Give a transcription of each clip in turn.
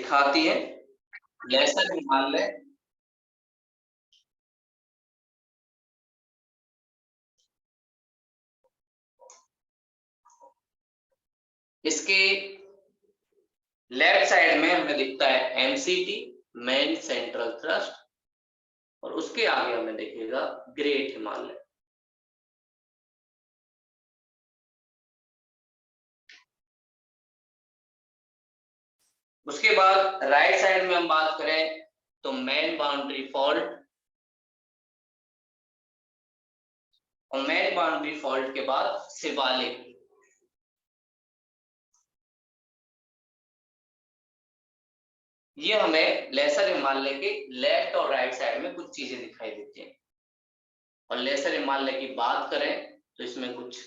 दिखाती है। लेसर हिमालय इसके लेफ्ट साइड में हमें दिखता है एमसीटी, मेन सेंट्रल थ्रस्ट, और उसके आगे हमें दिखेगा ग्रेट हिमालय। उसके बाद राइट साइड में हम बात करें तो मेन बाउंड्री फॉल्ट, और मेन बाउंड्री फॉल्ट के बाद शिवालिक। ये हमें लेसर हिमालय के लेफ्ट और राइट साइड में कुछ चीजें दिखाई देती हैं। और लेसर हिमालय की बात करें तो इसमें कुछ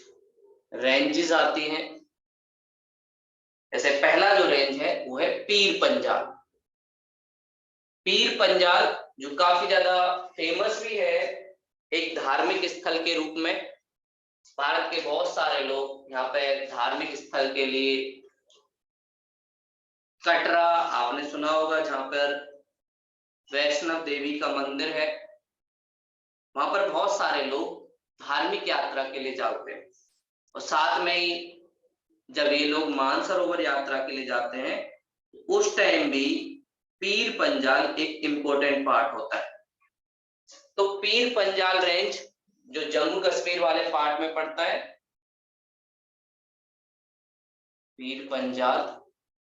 रेंजेस आती हैं। जैसे पहला जो रेंज है वो है पीर पंजाल। पीर पंजाल जो काफी ज्यादा फेमस भी है एक धार्मिक स्थल के रूप में। भारत के बहुत सारे लोग यहाँ पे धार्मिक स्थल के लिए, कटरा आपने सुना होगा जहां पर वैष्णव देवी का मंदिर है, वहां पर बहुत सारे लोग धार्मिक यात्रा के लिए जाते हैं। और साथ में ही जब ये लोग मानसरोवर यात्रा के लिए जाते हैं उस टाइम भी पीर पंजाल एक इम्पोर्टेंट पार्ट होता है। तो पीर पंजाल रेंज जो जम्मू कश्मीर वाले पार्ट में पड़ता है, पीर पंजाल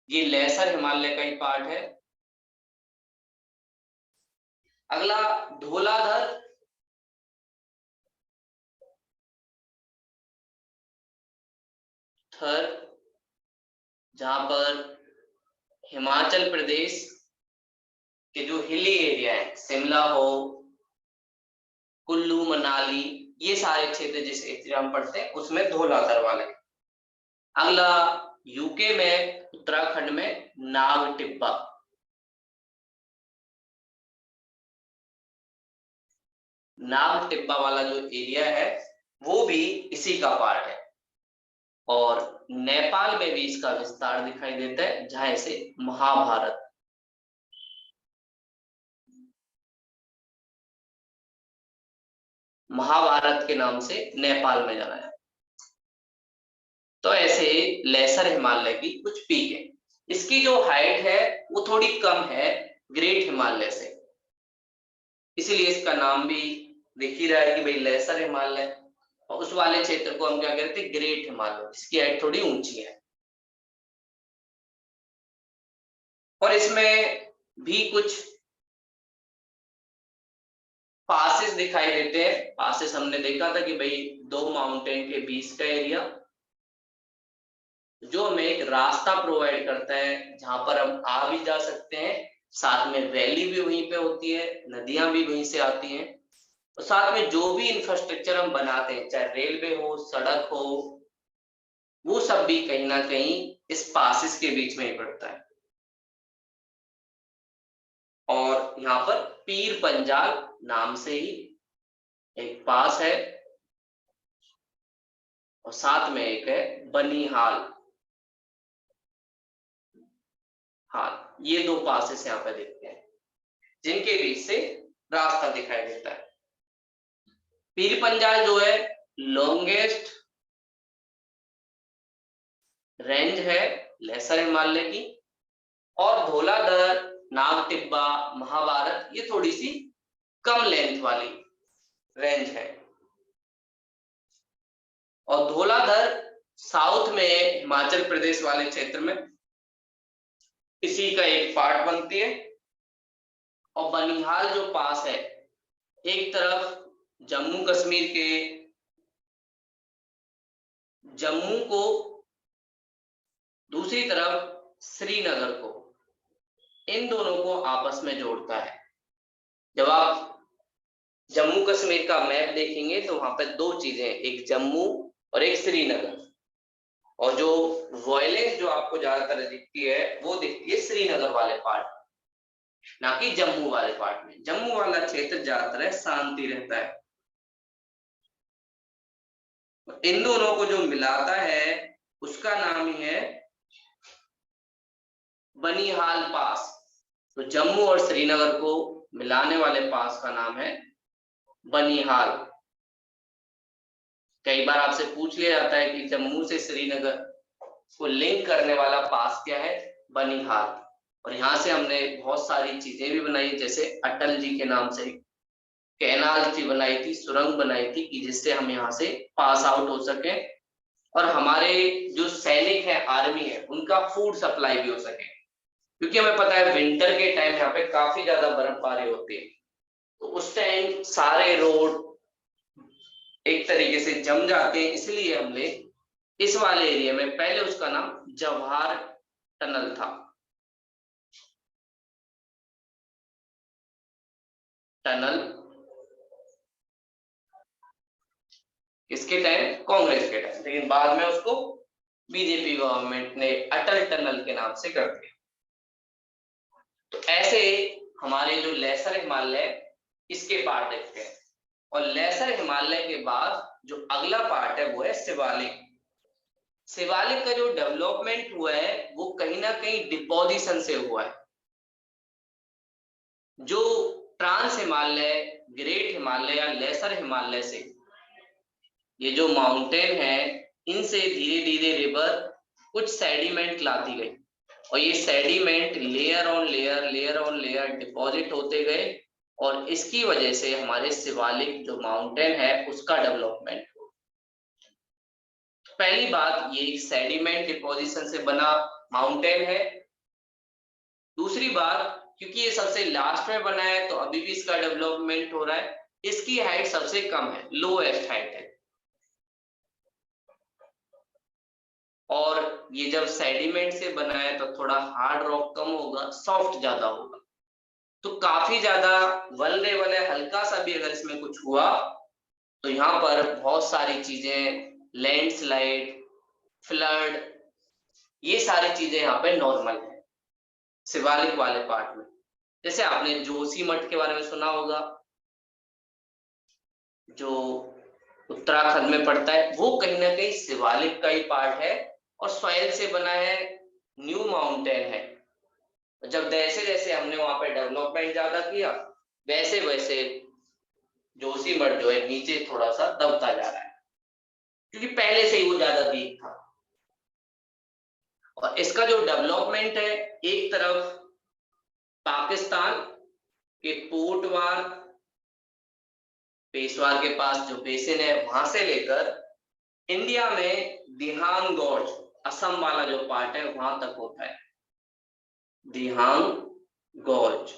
ये लेसर हिमालय का ही पार्ट है। अगला धौलाधर, थर, जहां पर हिमाचल प्रदेश के जो हिली एरिया है, शिमला हो, कुल्लू मनाली, ये सारे क्षेत्र जिस एरिया में पड़ते हैं उसमें धौलाधर वाले। अगला यूके में उत्तराखंड में नाग टिब्बा। नाग टिब्बा वाला जो एरिया है वो भी इसी का पार्ट है। और नेपाल में भी इसका विस्तार दिखाई देता है जहां इसे महाभारत, महाभारत के नाम से नेपाल में जाना है। तो ऐसे लेसर हिमालय की कुछ पीक है। इसकी जो हाइट है वो थोड़ी कम है ग्रेट हिमालय से, इसीलिए इसका नाम भी दिख ही रहा है कि भाई लेसर हिमालय। और उस वाले क्षेत्र को हम क्या कहते हैं, ग्रेट हिमालय, इसकी हाइट थोड़ी ऊंची है। और इसमें भी कुछ पासेस दिखाई देते हैं। पासेस हमने देखा था कि भाई दो माउंटेन के बीच का एरिया जो हमें एक रास्ता प्रोवाइड करता है जहां पर हम आ भी जा सकते हैं, साथ में वैली भी वहीं पे होती है, नदियां भी वहीं से आती हैं, और साथ में जो भी इंफ्रास्ट्रक्चर हम बनाते हैं चाहे रेलवे हो, सड़क हो, वो सब भी कहीं ना कहीं इस पासिस के बीच में ही पड़ता है। और यहाँ पर पीर पंजाल नाम से ही एक पास है, और साथ में एक है बनिहाल। हाँ, ये दो पासेस यहाँ पे देखते हैं जिनके बीच से रास्ता दिखाई देता है। पीर पंजाल जो है लॉन्गेस्ट रेंज है लेसर हिमालय की, और धौलाधर, नाग टिब्बा, महाभारत ये थोड़ी सी कम लेंथ वाली रेंज है। और धौलाधर साउथ में हिमाचल प्रदेश वाले क्षेत्र में इसी का एक पार्ट बनती है। और बनिहाल जो पास है एक तरफ जम्मू कश्मीर के, जम्मू को, दूसरी तरफ श्रीनगर को, इन दोनों को आपस में जोड़ता है। जब आप जम्मू कश्मीर का मैप देखेंगे तो वहां पर दो चीजें, एक जम्मू और एक श्रीनगर, और जो वॉयलेंस जो आपको ज्यादातर दिखती है वो दिखती है श्रीनगर वाले पार्ट, ना कि जम्मू वाले पार्ट में। जम्मू वाला क्षेत्र ज्यादातर है शांति रहता है। इन दोनों को जो मिलाता है उसका नाम ही है बनिहाल पास। तो जम्मू और श्रीनगर को मिलाने वाले पास का नाम है बनिहाल। कई बार आपसे पूछ लिया जाता है कि जम्मू से श्रीनगर को लिंक करने वाला पास क्या है, बनिहाल। और यहाँ से हमने बहुत सारी चीजें भी बनाई, जैसे अटल जी के नाम से कैनाल थी बनाई थी, सुरंग बनाई थी कि जिससे हम यहाँ से पास आउट हो सके और हमारे जो सैनिक है, आर्मी है, उनका फूड सप्लाई भी हो सके। क्योंकि हमें पता है विंटर के टाइम यहाँ पे काफी ज्यादा बर्फबारी होती है, तो उस टाइम सारे रोड एक तरीके से जम जाते हैं। इसलिए हमने इस वाले एरिया में, पहले उसका नाम जवाहर टनल था, टनल किसके टाइम, कांग्रेस के टाइम, लेकिन बाद में उसको बीजेपी गवर्नमेंट ने अटल टनल के नाम से कर दिया। तो ऐसे हमारे जो लेसर हिमालय, इसके पार्ट देखते हैं। और लेसर हिमालय के बाद जो अगला पार्ट है वो है शिवालिक। शिवालिक का जो डेवलपमेंट हुआ है वो कहीं ना कहीं डिपोजिशन से हुआ है। जो ट्रांस हिमालय, ग्रेट हिमालय या लेसर हिमालय से ये जो माउंटेन है, इनसे धीरे धीरे रिवर कुछ सेडिमेंट लाती गई और ये sediment layer on layer, layer on layer deposit होते गए और इसकी वजह से हमारे शिवालिक जो माउंटेन है उसका डेवलपमेंट। पहली बात, ये सेडिमेंट डिपोजिशन से बना माउंटेन है। दूसरी बात, क्योंकि ये सबसे लास्ट में बना है तो अभी भी इसका डेवलपमेंट हो रहा है। इसकी हाइट सबसे कम है, लोएस्ट हाइट है। और ये जब सेडिमेंट से बना है तो थोड़ा हार्ड रॉक कम होगा, सॉफ्ट ज्यादा होगा, तो काफी ज्यादा वल्नरेबल है। हल्का सा भी अगर इसमें कुछ हुआ तो यहाँ पर बहुत सारी चीजें, लैंडस्लाइड, फ्लड, ये सारी चीजें यहाँ पे नॉर्मल है शिवालिक वाले पार्ट में। जैसे आपने जोशीमठ के बारे में सुना होगा, जो उत्तराखंड में पड़ता है, वो कहीं ना कहीं शिवालिक का ही पार्ट है और सॉइल से बना है, न्यू माउंटेन है। जब जैसे जैसे हमने वहां पे डेवलपमेंट ज्यादा किया, वैसे वैसे जोशीमठ जो है नीचे थोड़ा सा दबता जा रहा है, क्योंकि पहले से ही वो ज्यादा वीक था। और इसका जो डेवलपमेंट है, एक तरफ पाकिस्तान के पोटवार, पेशवार के पास जो बेसिन है वहां से लेकर इंडिया में दिहांग गॉर्ज, असम वाला जो पार्ट है वहां तक होता है, दिहांग गॉर्ज।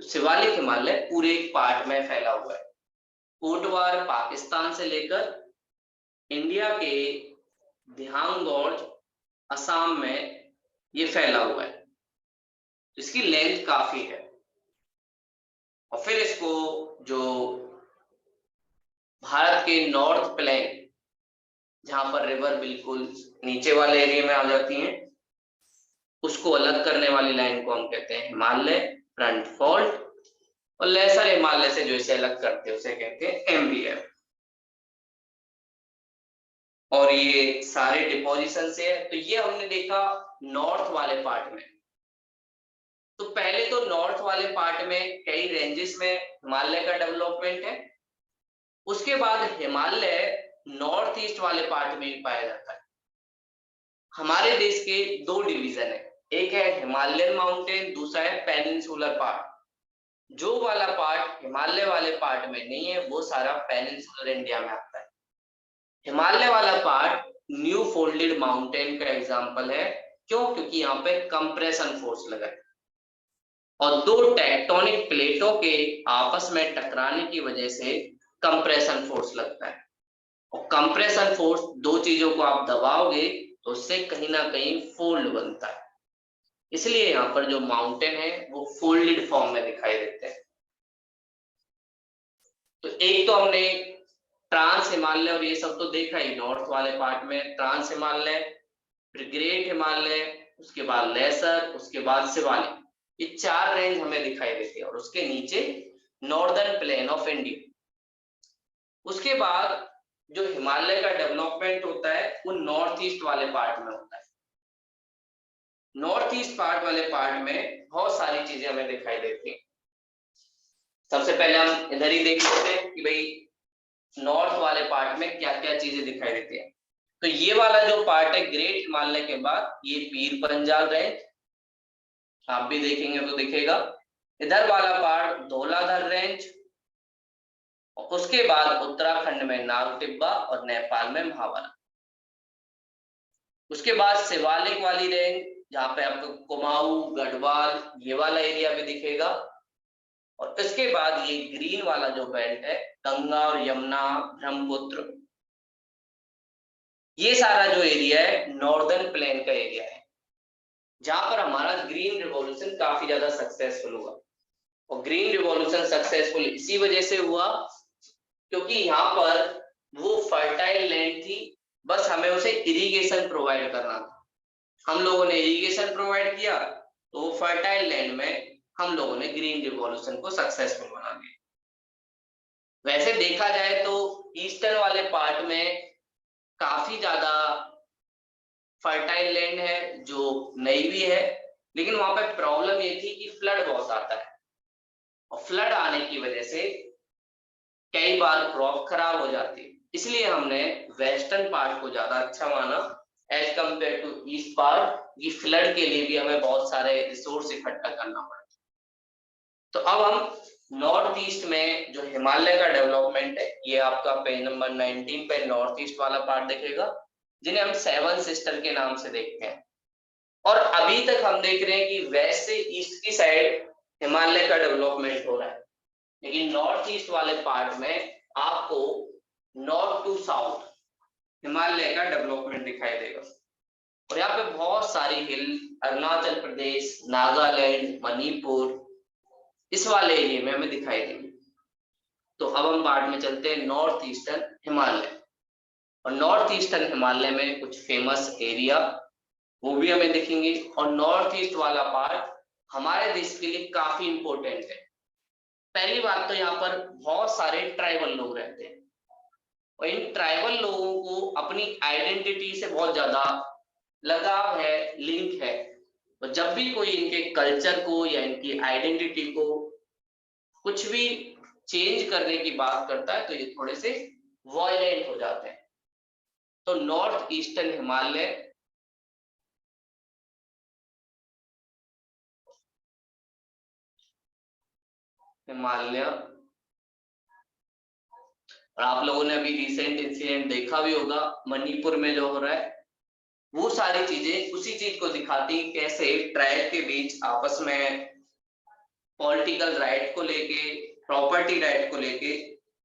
तो शिवालिक हिमालय पूरे एक पार्ट में फैला हुआ है। पोटवार पाकिस्तान से लेकर इंडिया के दिहांग गॉर्ज असम में ये फैला हुआ है। इसकी लेंथ काफी है। और फिर इसको जो भारत के नॉर्थ प्लेन, जहां पर रिवर बिल्कुल नीचे वाले एरिया में आ जाती हैं, उसको अलग करने वाली लाइन को हम कहते हैं हिमालय फ्रंट फॉल्ट। और लेसर हिमालय से जो इसे अलग करते हैं उसे कहते हैं एमबीएफ। और ये सारे डिपोजिशन से है। तो ये हमने देखा नॉर्थ वाले पार्ट में। तो पहले तो नॉर्थ वाले पार्ट में कई रेंजेस में हिमालय का डेवलपमेंट है। उसके बाद हिमालय नॉर्थ ईस्ट वाले पार्ट में भी पाया जाता है। हमारे देश के दो डिवीजन है, एक है हिमालयन माउंटेन, दूसरा है पेनिनसुलर पार्ट। जो वाला पार्ट हिमालय वाले पार्ट में नहीं है वो सारा पेनिनसुलर इंडिया में आता है। हिमालय वाला पार्ट न्यू फोल्डेड माउंटेन का एग्जांपल है। क्यों? क्योंकि यहाँ पे कंप्रेशन फोर्स लगा है और दो टेक्टोनिक प्लेटों के आपस में टकराने की वजह से कंप्रेशन फोर्स लगता है। और कंप्रेशन फोर्स, दो चीजों को आप दबाओगे तो उससे कहीं ना कहीं फोल्ड बनता है। इसलिए यहाँ पर जो माउंटेन है वो फोल्डेड फॉर्म में दिखाई देते हैं। तो एक तो हमने ट्रांस हिमालय और ये सब तो देखा ही, नॉर्थ वाले पार्ट में ट्रांस हिमालय, फिर ग्रेट हिमालय, उसके बाद लेसर, उसके बाद शिवालिक। ये चार रेंज हमें दिखाई देती है और उसके नीचे नॉर्दर्न प्लेन ऑफ इंडिया। उसके बाद जो हिमालय का डेवलपमेंट होता है वो नॉर्थ ईस्ट वाले पार्ट में होता है। नॉर्थ ईस्ट पार्ट वाले पार्ट में बहुत सारी चीजें हमें दिखाई देती हैं। सबसे पहले हम इधर ही देख लेते हैं कि भाई नॉर्थ वाले पार्ट में क्या क्या चीजें दिखाई देती हैं। तो ये वाला जो पार्ट है ग्रेट हिमालय के बाद ये पीर पंजाल रेंज, आप भी देखेंगे तो दिखेगा। इधर वाला पार्ट धौलाधर रेंज, और उसके बाद उत्तराखंड में नाग टिब्बा और नेपाल में महाबला। उसके बाद शिवालिक वाली रेंज जहाँ पे आपको कुमाऊं गढ़वाल ये वाला एरिया भी दिखेगा। और इसके बाद ये ग्रीन वाला जो बेल्ट है गंगा और यमुना ब्रह्मपुत्र, ये सारा जो एरिया है नॉर्दर्न प्लेन का एरिया है, जहां पर हमारा ग्रीन रिवॉल्यूशन काफी ज्यादा सक्सेसफुल हुआ। और ग्रीन रिवॉल्यूशन सक्सेसफुल इसी वजह से हुआ क्योंकि यहाँ पर वो फर्टाइल लैंड थी, बस हमें उसे इरिगेशन प्रोवाइड करना था। हम लोगों ने इरिगेशन प्रोवाइड किया तो वो फर्टाइल लैंड में हम लोगों ने ग्रीन रिवॉल्यूशन को सक्सेसफुल बना दिया। वैसे देखा जाए तो ईस्टर्न वाले पार्ट में काफी ज्यादा फर्टाइल लैंड है जो नई भी है, लेकिन वहां पे प्रॉब्लम ये थी कि फ्लड बहुत आता है, और फ्लड आने की वजह से कई बार क्रॉप खराब हो जाती है। इसलिए हमने वेस्टर्न पार्ट को ज्यादा अच्छा माना as compare to east part, कि फ्लड के लिए भी हमें बहुत सारे रिसोर्स इकट्ठा करना पड़ा। तो अब हम नॉर्थ ईस्ट में जो हिमालय का डेवलपमेंट है, ये आपका पेज नंबर 19 पे नॉर्थ ईस्ट वाला पार्ट दिखेगा, जिन्हें हम सेवन सिस्टर के नाम से देखते हैं। और अभी तक हम देख रहे हैं कि वेस्ट से ईस्ट की साइड हिमालय का डेवलपमेंट हो रहा है, लेकिन नॉर्थ ईस्ट वाले पार्ट में आपको नॉर्थ टू साउथ हिमालय का डेवलपमेंट दिखाई देगा। और यहाँ पे बहुत सारी हिल, अरुणाचल प्रदेश, नागालैंड, मणिपुर, इस वाले एरिया में हमें दिखाई देंगे। तो अब हम पार्ट में चलते हैं नॉर्थ ईस्टर्न हिमालय। और नॉर्थ ईस्टर्न हिमालय में कुछ फेमस एरिया वो भी हमें दिखेंगे। और नॉर्थ ईस्ट वाला पार्ट हमारे देश के लिए काफी इंपॉर्टेंट है। पहली बात तो यहाँ पर बहुत सारे ट्राइबल लोग रहते हैं, और इन ट्राइबल लोगों को अपनी आइडेंटिटी से बहुत ज्यादा लगाव है, लिंक है। और जब भी कोई इनके कल्चर को या इनकी आइडेंटिटी को कुछ भी चेंज करने की बात करता है तो ये थोड़े से वायलेंट हो जाते हैं। तो नॉर्थ ईस्टर्न हिमालय और आप लोगों ने अभी रिसेंट इंसिडेंट देखा भी होगा मणिपुर में जो हो रहा है, वो सारी चीजें उसी चीज को दिखाती है, कैसे ट्राइब के बीच आपस में पॉलिटिकल राइट को लेके, प्रॉपर्टी राइट को लेके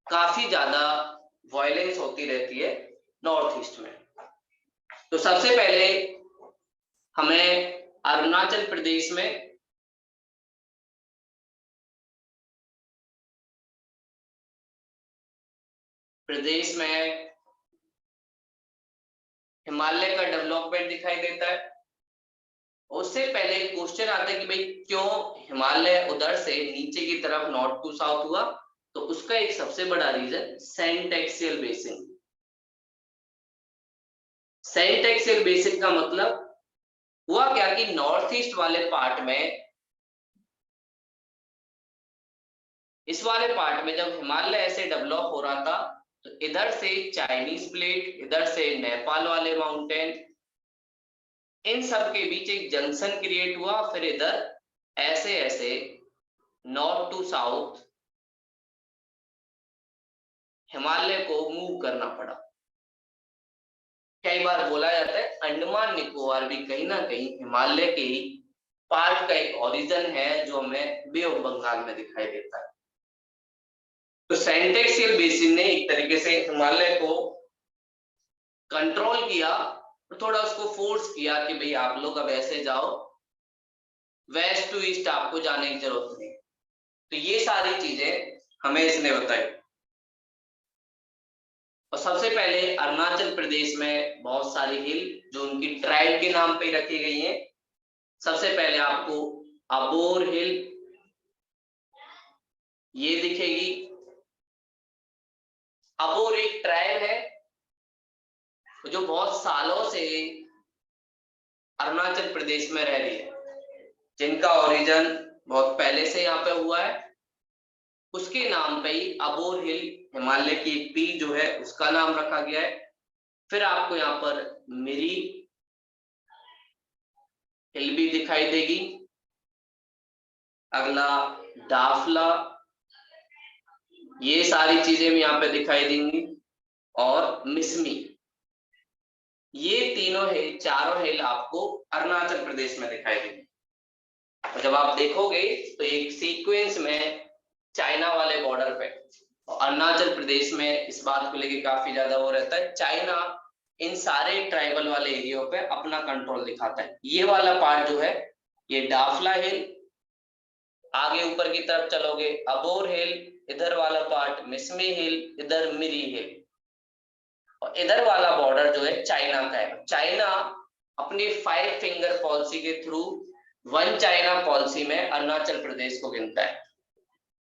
काफी ज्यादा वायलेंस होती रहती है नॉर्थ ईस्ट में। तो सबसे पहले हमें अरुणाचल प्रदेश में हिमालय का डेवलपमेंट दिखाई देता है। उससे पहले क्वेश्चन आता है कि भाई क्यों हिमालय उधर से नीचे की तरफ नॉर्थ टू साउथ हुआ, तो उसका एक सबसे बड़ा रीजन सेंट एक्सियल बेसिन। सेंट एक्सियल बेसिन का मतलब हुआ क्या कि नॉर्थ ईस्ट वाले पार्ट में, इस वाले पार्ट में जब हिमालय ऐसे डेवलप हो रहा था तो इधर से चाइनीज प्लेट, इधर से नेपाल वाले माउंटेन, इन सब के बीच एक जंक्शन क्रिएट हुआ। फिर इधर ऐसे ऐसे नॉर्थ टू साउथ हिमालय को मूव करना पड़ा। कई बार बोला जाता है अंडमान निकोबार भी कहीं ना कहीं हिमालय के ही पार्ट का एक ओरिजिन है, जो हमें बे ऑफ बंगाल में दिखाई देता है। तो सेंट एक्सियल बेसिन ने एक तरीके से हिमालय को कंट्रोल किया, और थोड़ा उसको फोर्स किया कि भाई आप लोग अब ऐसे जाओ, वेस्ट टू ईस्ट आपको जाने की जरूरत नहीं। तो ये सारी चीजें हमें इसने बताई। और सबसे पहले अरुणाचल प्रदेश में बहुत सारी हिल जो उनकी ट्राइब के नाम पे रखी गई हैं। सबसे पहले आपको अबोर हिल ये दिखेगी। अबोर एक ट्राइब है जो बहुत सालों से अरुणाचल प्रदेश में रह रही है, जिनका ओरिजिन बहुत पहले से यहाँ पे हुआ है, उसके नाम पे ही अबोर हिल, हिमालय की एक पीक जो है उसका नाम रखा गया है। फिर आपको यहाँ पर मिरी हिल भी दिखाई देगी। अगला डाफला, ये सारी चीजें भी यहाँ पे दिखाई देंगी। और मिसमी, ये तीनों हिल, चारों हिल आपको अरुणाचल प्रदेश में दिखाई देंगे। और जब आप देखोगे तो एक सीक्वेंस में चाइना वाले बॉर्डर पे, अरुणाचल प्रदेश में इस बात को लेके काफी ज्यादा वो रहता है, चाइना इन सारे ट्राइबल वाले एरियो पे अपना कंट्रोल दिखाता है। ये वाला पार्ट जो है ये डाफला हिल, आगे ऊपर की तरफ चलोगे अबोर हिल, इधर वाला पार्ट मिसमी हिल, इधर मिरी हिल, और इधर वाला बॉर्डर जो है चाइना का है। चाइना अपनी 5 फिंगर पॉलिसी के थ्रू वन चाइना पॉलिसी में अरुणाचल प्रदेश को गिनता है।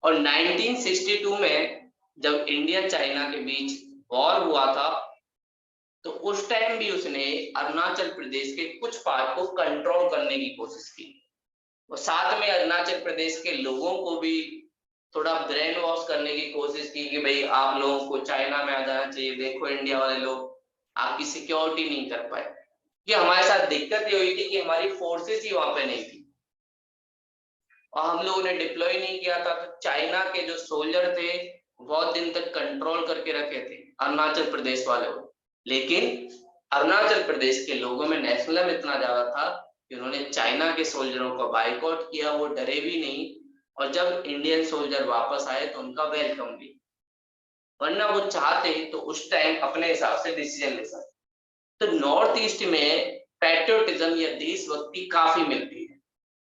और 1962 में जब इंडिया चाइना के बीच वॉर हुआ था, तो उस टाइम भी उसने अरुणाचल प्रदेश के कुछ पार्ट को कंट्रोल करने की कोशिश की, और साथ में अरुणाचल प्रदेश के लोगों को भी थोड़ा ब्रेन वॉश करने की कोशिश की कि भाई आप लोगों को चाइना में आ जाना चाहिए, देखो इंडिया वाले लोग आपकी सिक्योरिटी नहीं कर पाए। कि हमारे साथ दिक्कत ये हुई थी कि हमारी फोर्सेस ही वहां पे नहीं थी, और हम लोगों ने डिप्लॉय नहीं किया था, तो चाइना के जो सोल्जर थे बहुत दिन तक कंट्रोल करके रखे थे अरुणाचल प्रदेश वालों को। लेकिन अरुणाचल प्रदेश के लोगों में नेशनलिज्म इतना ज्यादा था कि उन्होंने चाइना के सोल्जरों को बाइकआउट किया, वो डरे भी नहीं, और जब इंडियन सोल्जर वापस आए तो उनका वेलकम भी। वरना वो चाहते तो उस टाइम अपने हिसाब से डिसीजन ले सकते। तो नॉर्थ ईस्ट में पैट्रियोटिज्म या देशभक्ति काफी मिलती है,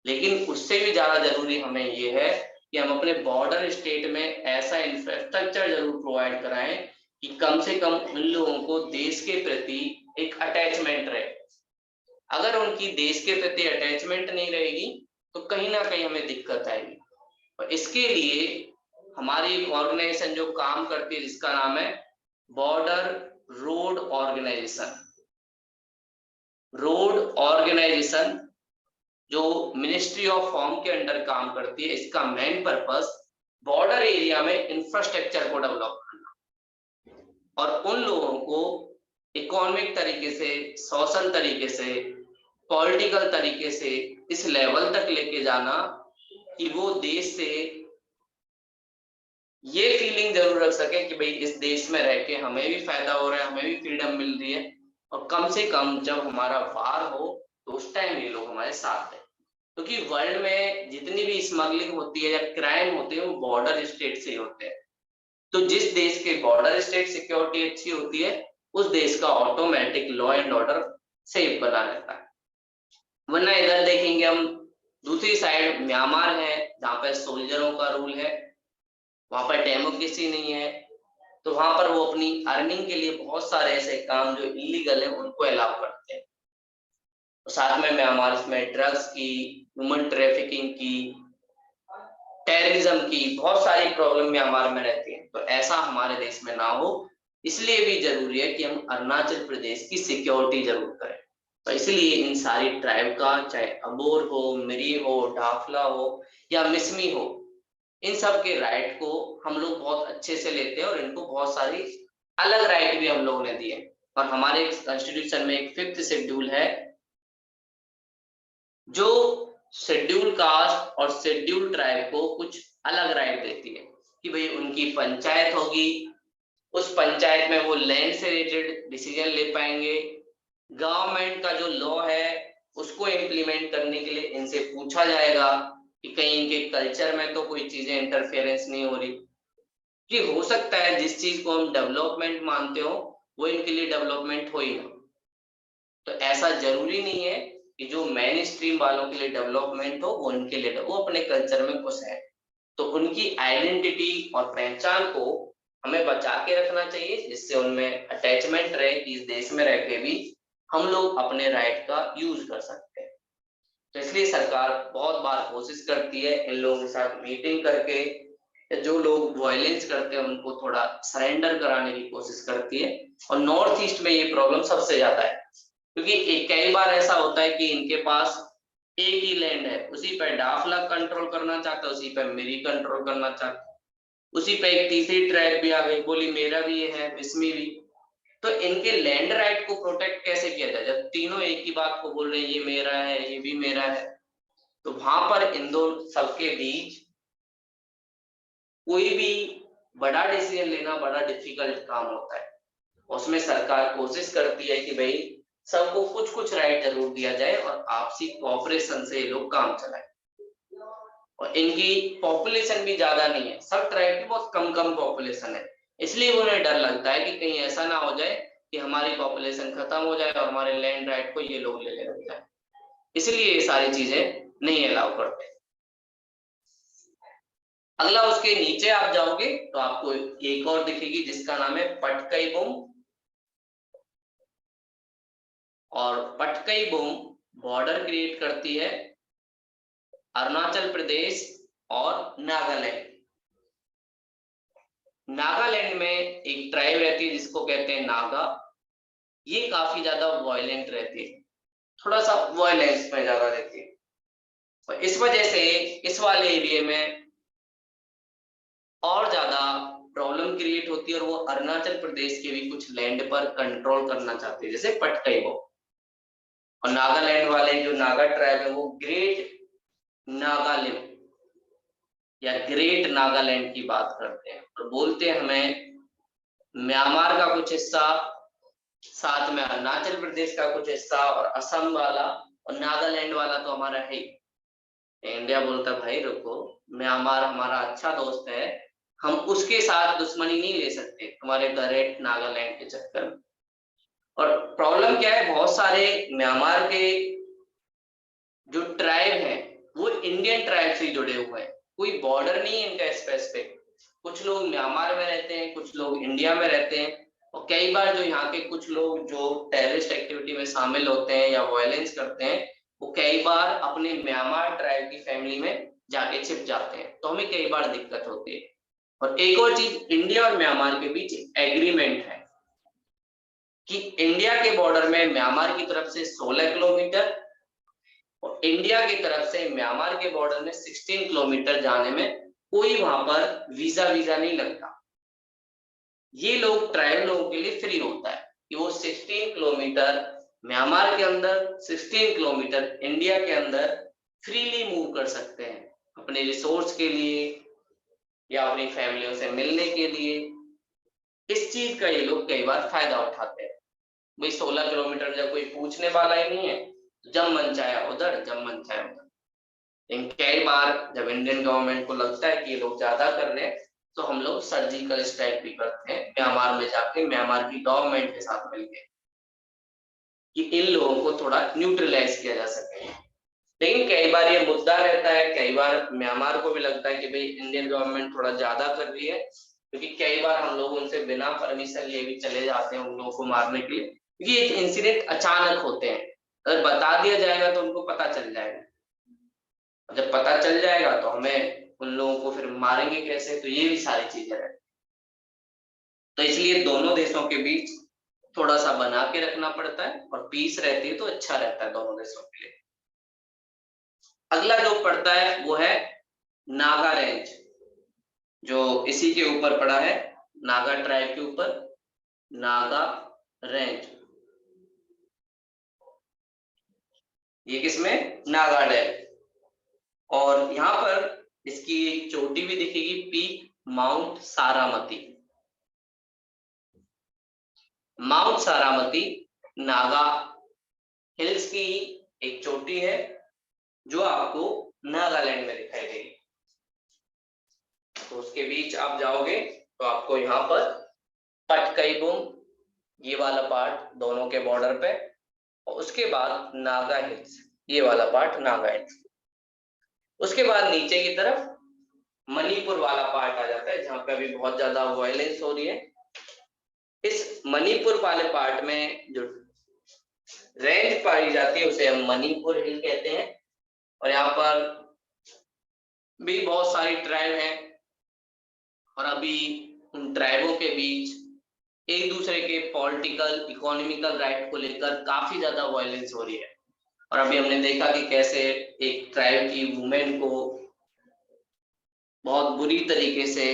लेकिन उससे भी ज्यादा जरूरी हमें ये है कि हम अपने बॉर्डर स्टेट में ऐसा इंफ्रास्ट्रक्चर जरूर प्रोवाइड कराएं कि कम से कम उन लोगों को देश के प्रति एक अटैचमेंट रहे। अगर उनकी देश के प्रति अटैचमेंट नहीं रहेगी तो कहीं ना कहीं हमें दिक्कत आएगी। और इसके लिए हमारी एक ऑर्गेनाइजेशन जो काम करती है जिसका नाम है border road organization. Road organization जो मिनिस्ट्री ऑफ होम के अंडर काम करती है, इसका मेन पर्पस बॉर्डर एरिया में इंफ्रास्ट्रक्चर को डेवलप करना और उन लोगों को इकोनॉमिक तरीके से, सोशल तरीके से, पॉलिटिकल तरीके से इस लेवल तक लेके जाना कि वो देश से ये फीलिंग जरूर रख सके कि भाई इस देश में रह के हमें भी फायदा हो रहा है, हमें भी फ्रीडम मिल रही है, और कम से कम जब हमारा वार हो तो उस टाइम ये लोग हमारे साथ है। क्योंकि वर्ल्ड में जितनी भी स्मगलिंग होती है या क्राइम होते हैं वो बॉर्डर स्टेट से ही होते हैं। तो जिस देश के बॉर्डर स्टेट सिक्योरिटी अच्छी होती है उस देश का automatic law and order safe बना रहता है। वरना इधर देखेंगे हम दूसरी साइड म्यांमार है जहाँ पर सोल्जरों का रूल है, वहां पर डेमोक्रेसी नहीं है, तो वहां पर वो अपनी अर्निंग के लिए बहुत सारे ऐसे काम जो इलीगल है उनको अलाउ करते हैं। तो साथ में म्यांमार में ड्रग्स की, ह्यूमन ट्रैफिकिंग की, टेररिज्म की बहुत सारी प्रॉब्लम म्यांमार में रहती है। तो ऐसा हमारे देश में ना हो, इसलिए भी जरूरी है कि हम अरुणाचल प्रदेश की सिक्योरिटी जरूर करें। तो इसलिए इन सारी ट्राइब का, चाहे अबोर हो, मिरी हो, डाफला हो या मिसमी हो, इन सब के राइट को हम लोग बहुत अच्छे से लेते हैं और इनको बहुत सारी अलग राइट भी हम लोगों ने दिए। और हमारे कॉन्स्टिट्यूशन में एक 5th शेड्यूल है जो शेड्यूल कास्ट और शेड्यूल ट्राइब को कुछ अलग राइट देती है कि भाई उनकी पंचायत होगी, उस पंचायत में वो लैंड से रिलेटेड डिसीजन ले पाएंगे, गवर्नमेंट का जो लॉ है उसको इम्प्लीमेंट करने के लिए इनसे पूछा जाएगा कि कहीं इनके कल्चर में तो कोई चीजें इंटरफेरेंस नहीं हो रही। कि हो सकता है जिस चीज को हम डेवलपमेंट मानते हो वो इनके लिए डेवलपमेंट हो ही ना। तो ऐसा जरूरी नहीं है कि जो मेन स्ट्रीम वालों के लिए डेवलपमेंट हो वो उनके लिए, वो अपने कल्चर में खुश है। तो उनकी आइडेंटिटी और पहचान को हमें बचा के रखना चाहिए जिससे उनमें अटैचमेंट रहे कि इस देश में रह के भी हम लोग अपने राइट का यूज कर सकते हैं। तो इसलिए सरकार बहुत बार कोशिश करती है इन लोगों के साथ मीटिंग करके या जो लोग वायलेंस करते हैं उनको थोड़ा सरेंडर कराने की कोशिश करती है। और नॉर्थ ईस्ट में ये प्रॉब्लम सबसे ज्यादा है, क्योंकि कई बार ऐसा होता है कि इनके पास एक ही लैंड है, उसी पे डाफला कंट्रोल करना चाहता है, उसी पे मेरी कंट्रोल करना चाहता है, उसी पे एक तीसरी ट्राइब भी आ गई, बोली मेरा भी ये है, इसमें भी। तो इनके लैंड राइट को प्रोटेक्ट कैसे किया जाए जब तीनों एक ही बात को बोल रहे हैं, ये मेरा है, ये भी मेरा है। तो वहां पर इन दो सबके बीच कोई भी बड़ा डिसीजन लेना बड़ा डिफिकल्ट काम होता है। उसमें सरकार कोशिश करती है कि भाई सबको कुछ कुछ राइट जरूर दिया जाए और आपसी कोऑपरेशन से ये लोग काम चलाएं। और इनकी पॉपुलेशन भी ज्यादा नहीं है, सब ट्राइब की बहुत कम कम पॉपुलेशन है, इसलिए उन्हें डर लगता है कि कहीं ऐसा ना हो जाए कि हमारी पॉपुलेशन खत्म हो जाए और हमारे लैंड राइट को ये लोग ले लग जाए, इसलिए ये सारी चीजें नहीं अलाउ करते। अगला उसके नीचे आप जाओगे तो आपको एक और दिखेगी जिसका नाम है पटकई बुम। और पटकई बुम बॉर्डर क्रिएट करती है अरुणाचल प्रदेश और नागालैंड। नागालैंड में एक ट्राइब रहती है जिसको कहते हैं नागा। ये काफी ज्यादा वायलेंट रहती है, थोड़ा सा वायलेंस में ज्यादा रहती है, और इस वजह से इस वाले एरिया में और ज्यादा प्रॉब्लम क्रिएट होती है और वो अरुणाचल प्रदेश के भी कुछ लैंड पर कंट्रोल करना चाहते हैं, जैसे पटकई बुम। और नागालैंड वाले जो नागा ट्राइब है वो ग्रेट नागालैंड या ग्रेट नागालैंड की बात करते हैं और बोलते हैं हमें म्यांमार का कुछ हिस्सा, साथ में अरुणाचल प्रदेश का कुछ हिस्सा और असम वाला और नागालैंड वाला तो हमारा है ही। इंडिया बोलता भाई रुको, म्यांमार हमारा अच्छा दोस्त है, हम उसके साथ दुश्मनी नहीं ले सकते तुम्हारे ग्रेट नागालैंड के चक्कर में। और प्रॉब्लम क्या है, बहुत सारे म्यांमार के जो ट्राइब है वो इंडियन ट्राइब से जुड़े हुए हैं, कोई बॉर्डर नहीं है इनका स्पेसिफिक। कुछ लोग म्यांमार में रहते हैं, कुछ लोग इंडिया में रहते हैं, और कई बार जो यहाँ के कुछ लोग जो टेररिस्ट एक्टिविटी में शामिल होते हैं या वायलेंस करते हैं वो कई बार अपने म्यांमार ट्राइब की फैमिली में जाके छिप जाते हैं, तो हमें कई बार दिक्कत होती है। और एक और चीज, इंडिया और म्यांमार के बीच एग्रीमेंट है कि इंडिया के बॉर्डर में म्यांमार की तरफ से 16 किलोमीटर और इंडिया की तरफ से म्यांमार के बॉर्डर में 16 किलोमीटर जाने में कोई वहां पर वीजा नहीं लगता। ये लोग ट्राइबल लोगों के लिए फ्री होता है कि वो 16 किलोमीटर म्यांमार के अंदर, 16 किलोमीटर इंडिया के अंदर फ्रीली मूव कर सकते हैं अपने रिसोर्स के लिए या अपनी फैमिलियों से मिलने के लिए। इस चीज का ये लोग कई बार फायदा उठाते हैं। भाई 16 किलोमीटर जब कोई पूछने वाला ही नहीं है, जब मन चाहे उधर, जब मन चाहे उधर। लेकिन कई बार जब इंडियन गवर्नमेंट को लगता है कि ये लोग ज्यादा कर रहे हैं तो हम लोग सर्जिकल स्ट्राइक भी करते हैं म्यांमार में जाके, म्यांमार की गवर्नमेंट के साथ मिलकर, कि इन लोगों को थोड़ा न्यूट्रलाइज किया जा सके। लेकिन कई बार ये मुद्दा रहता है, कई बार म्यांमार को भी लगता है कि भाई इंडियन गवर्नमेंट थोड़ा ज्यादा कर रही है, क्योंकि कई बार हम लोग उनसे बिना परमिशन लिए भी चले जाते हैं उन लोगों को मारने के लिए, क्योंकि ये इंसिडेंट अचानक होते हैं। अगर बता दिया जाएगा तो उनको पता चल जाएगा, जब पता चल जाएगा तो हमें उन लोगों को फिर मारेंगे कैसे, तो ये भी सारी चीजें रहती। तो इसलिए दोनों देशों के बीच थोड़ा सा बना के रखना पड़ता है और पीस रहती है तो अच्छा रहता है दोनों देशों के लिए। अगला जो पड़ता है वो है नागा रेंज, जो इसी के ऊपर पड़ा है, नागा ट्राइब के ऊपर, नागा रेंज। ये किसमें, नागालैंड। और यहाँ पर इसकी एक चोटी भी दिखेगी, peak mount Saramati. Mount Saramati Naga hills की एक चोटी है जो आपको नागालैंड में दिखाई देगी। तो उसके बीच आप जाओगे तो आपको यहाँ पर पटकई बुम, ये वाला पार्ट दोनों के बॉर्डर पे, और उसके बाद नागा हिल्स, ये वाला पार्ट नागा हिल्स। उसके बाद नीचे की तरफ मणिपुर वाला पार्ट आ जाता है जहाँ पे अभी बहुत ज्यादा वायलेंस हो रही है। इस मणिपुर वाले पार्ट में जो रेंज पाई जाती है उसे हम मणिपुर हिल कहते हैं। और यहाँ पर भी बहुत सारी ट्राइब हैं, और अभी उन ट्राइबों के बीच एक दूसरे के पॉलिटिकल इकोनॉमिकल राइट को लेकर काफी ज्यादा वायलेंस हो रही है। और अभी हमने देखा कि कैसे एक ट्राइब की वुमेन को बहुत बुरी तरीके से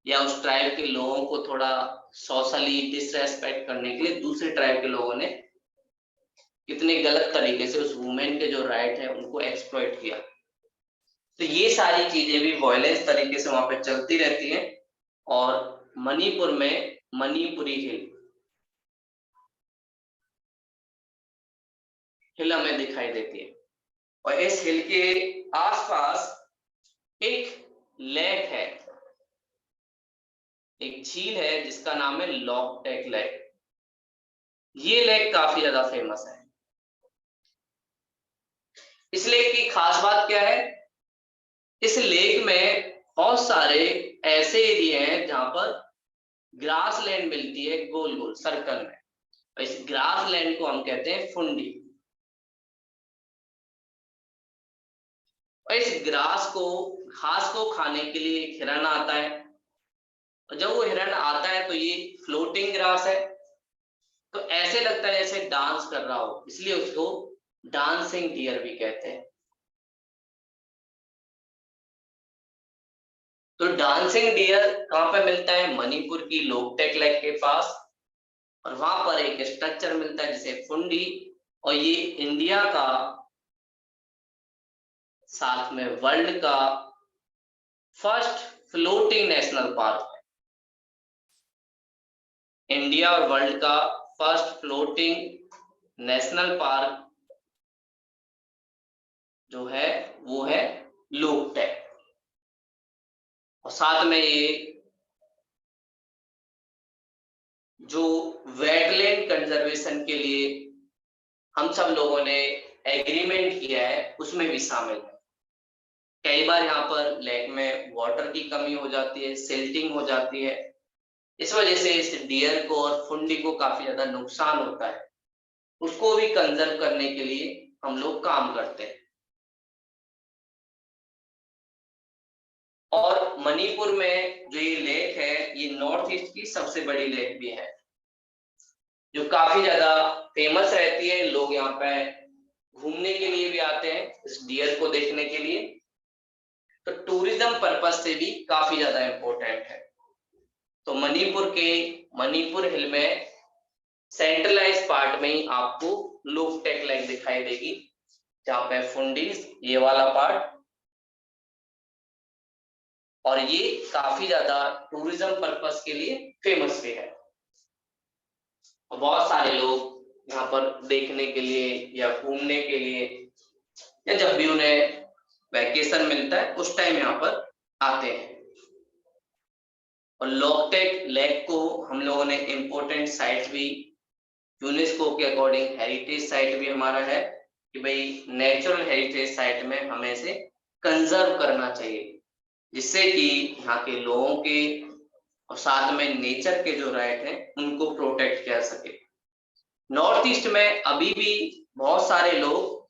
या उस ट्राइब के लोगों को थोड़ा सोशली डिसरेस्पेक्ट करने के लिए दूसरे ट्राइब के लोगों ने कितने गलत तरीके से उस वुमेन के जो राइट है उनको एक्सप्लॉइट किया। तो ये सारी चीजें भी वायलेंस तरीके से वहां पे चलती रहती हैं। और मणिपुर में मणिपुरी हिल हमें दिखाई देती है। और इस हिल के आसपास एक लेक है, एक झील है जिसका नाम है लॉकटेक लेक। ये लेक काफी ज्यादा फेमस है। इस लेक की खास बात क्या है? इस लेक में बहुत सारे ऐसे एरिया हैं जहां पर ग्रास लैंड मिलती है गोल गोल सर्कल में। और इस ग्रास लैंड को हम कहते हैं फुंडी। और इस घास को खाने के लिए एक हिरन आता है। और जब वो हिरन आता है तो ये फ्लोटिंग ग्रास है, तो ऐसे लगता है जैसे डांस कर रहा हो, इसलिए उसको डांसिंग डियर भी कहते हैं। तो डांसिंग डियर कहां पे मिलता है? मणिपुर की लोकटेक लेक के पास। और वहां पर एक स्ट्रक्चर मिलता है जिसे फुंडी। और ये इंडिया का साथ में वर्ल्ड का फर्स्ट फ्लोटिंग नेशनल पार्क है। इंडिया और वर्ल्ड का फर्स्ट फ्लोटिंग नेशनल पार्क जो है वो है लोकटेक। और साथ में ये जो वेटलैंड कंजर्वेशन के लिए हम सब लोगों ने एग्रीमेंट किया है उसमें भी शामिल है। कई बार यहाँ पर लेक में वाटर की कमी हो जाती है, सिल्टिंग हो जाती है। इस वजह से इस डियर को और फुंडी को काफी ज्यादा नुकसान होता है। उसको भी कंजर्व करने के लिए हम लोग काम करते हैं। और मणिपुर में जो ये लेक है ये नॉर्थ ईस्ट की सबसे बड़ी लेक भी है, जो काफी ज्यादा फेमस रहती है। लोग यहाँ पे घूमने के लिए भी आते हैं इस डियर को देखने के लिए। तो टूरिज्म पर्पस से भी काफी ज्यादा इम्पोर्टेंट है। तो मणिपुर हिल में सेंट्रलाइज पार्ट में ही आपको लोकटेक लेक दिखाई देगी, जहां पे फुंडीज ये वाला पार्ट। और ये काफी ज्यादा टूरिज्म पर्पस के लिए फेमस भी है। और बहुत सारे लोग यहाँ पर देखने के लिए या घूमने के लिए या जब भी उन्हें वैकेशन मिलता है उस टाइम यहाँ पर आते हैं। और लोकटेक लेक को हम लोगों ने इम्पोर्टेंट साइट भी यूनेस्को के अकॉर्डिंग हेरिटेज साइट भी हमारा है कि भाई नेचुरल हेरिटेज साइट में हमें इसे कंजर्व करना चाहिए, जिससे कि यहाँ के लोगों के और साथ में नेचर के जो राइट हैं उनको प्रोटेक्ट किया सके। नॉर्थ ईस्ट में अभी भी बहुत सारे लोग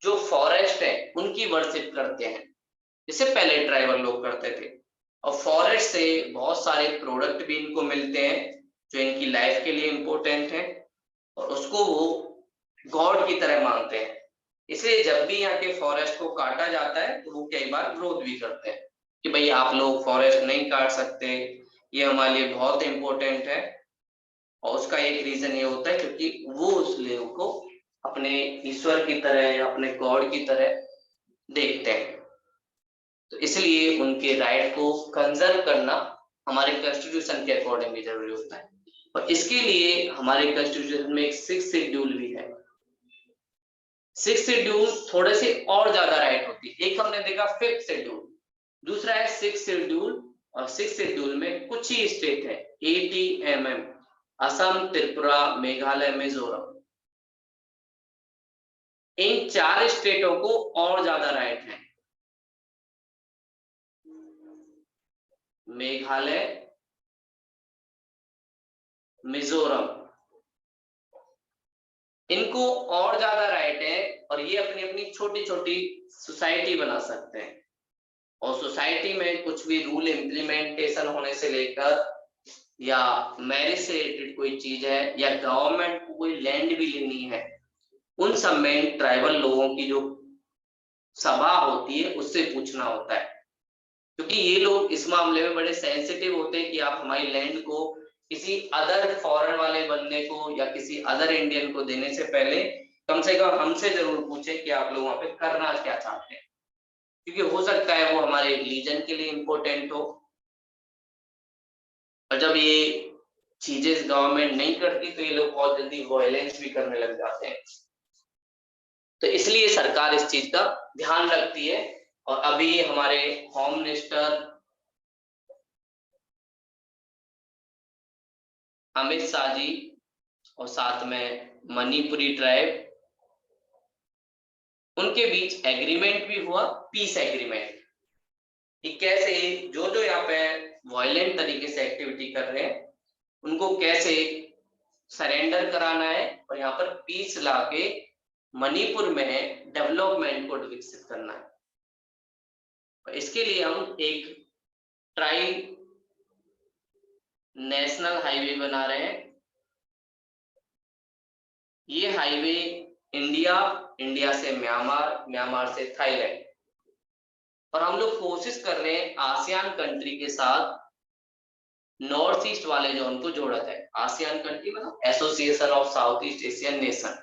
जो फॉरेस्ट है उनकी वर्शिप करते हैं, जिससे पहले ट्राइबल लोग करते थे। और फॉरेस्ट से बहुत सारे प्रोडक्ट भी इनको मिलते हैं जो इनकी लाइफ के लिए इम्पोर्टेंट है, और उसको वो गॉड की तरह मानते हैं। इसलिए जब भी यहाँ के फॉरेस्ट को काटा जाता है तो वो कई बार विरोध भी करते हैं कि भाई आप लोग फॉरेस्ट नहीं काट सकते, ये हमारे लिए बहुत इम्पोर्टेंट है। और उसका एक रीजन ये होता है क्योंकि वो उस लेव को अपने ईश्वर की तरह या अपने गॉड की तरह देखते हैं। तो इसलिए उनके राइट को कंजर्व करना हमारे कॉन्स्टिट्यूशन के अकॉर्डिंग भी जरूरी होता है। और इसके लिए हमारे कॉन्स्टिट्यूशन में एक 6th शेड्यूल भी है। 6th शेड्यूल थोड़े से और ज्यादा राइट होती है। एक हमने देखा 5th शेड्यूल, दूसरा है 6th शेड्यूल। और 6th शेड्यूल में कुछ ही स्टेट है, ATMM, असम, त्रिपुरा, मेघालय, मिजोरम। इन 4 स्टेटों को और ज्यादा राइट है। मेघालय, मिजोरम, इनको और ज्यादा राइट है। और ये अपनी अपनी छोटी छोटी सोसाइटी बना सकते हैं। और सोसाइटी में कुछ भी रूल इम्प्लीमेंटेशन होने से लेकर या मैरिज से रिलेटेड कोई चीज है या गवर्नमेंट को कोई लैंड भी लेनी है, उन सब में ट्राइबल लोगों की जो सभा होती है उससे पूछना होता है, क्योंकि ये लोग इस मामले में बड़े सेंसिटिव होते हैं कि आप हमारी लैंड को किसी अदर फॉरेन वाले बंदे को या किसी अदर इंडियन को देने से पहले कम से कम हमसे जरूर पूछे कि आप लोग वहां पे करना क्या चाहते हैं, क्योंकि हो सकता है वो हमारे रिलीजन के लिए इम्पोर्टेंट हो। और जब ये चीजें गवर्नमेंट नहीं करती तो ये लोग बहुत जल्दी वायलेंस भी करने लग जाते हैं। तो इसलिए सरकार इस चीज का ध्यान रखती है। और अभी हमारे होम मिनिस्टर अमित शाह जी और साथ में मणिपुरी ट्राइब, उनके बीच एग्रीमेंट भी हुआ, पीस एग्रीमेंट, कि कैसे जो जो यहाँ पे वायलेंट तरीके से एक्टिविटी कर रहे हैं उनको कैसे सरेंडर कराना है और यहाँ पर पीस लाके मणिपुर में डेवलपमेंट को विकसित करना है। और इसके लिए हम एक ट्राई नेशनल हाईवे बना रहे हैं। ये हाईवे इंडिया से म्यांमार, म्यांमार से थाईलैंड, और हम लोग कोशिश कर रहे हैं आसियान कंट्री के साथ नॉर्थ ईस्ट वाले जोन को जोड़ा जाए। आसियान कंट्री मतलब association of south east Asian nation,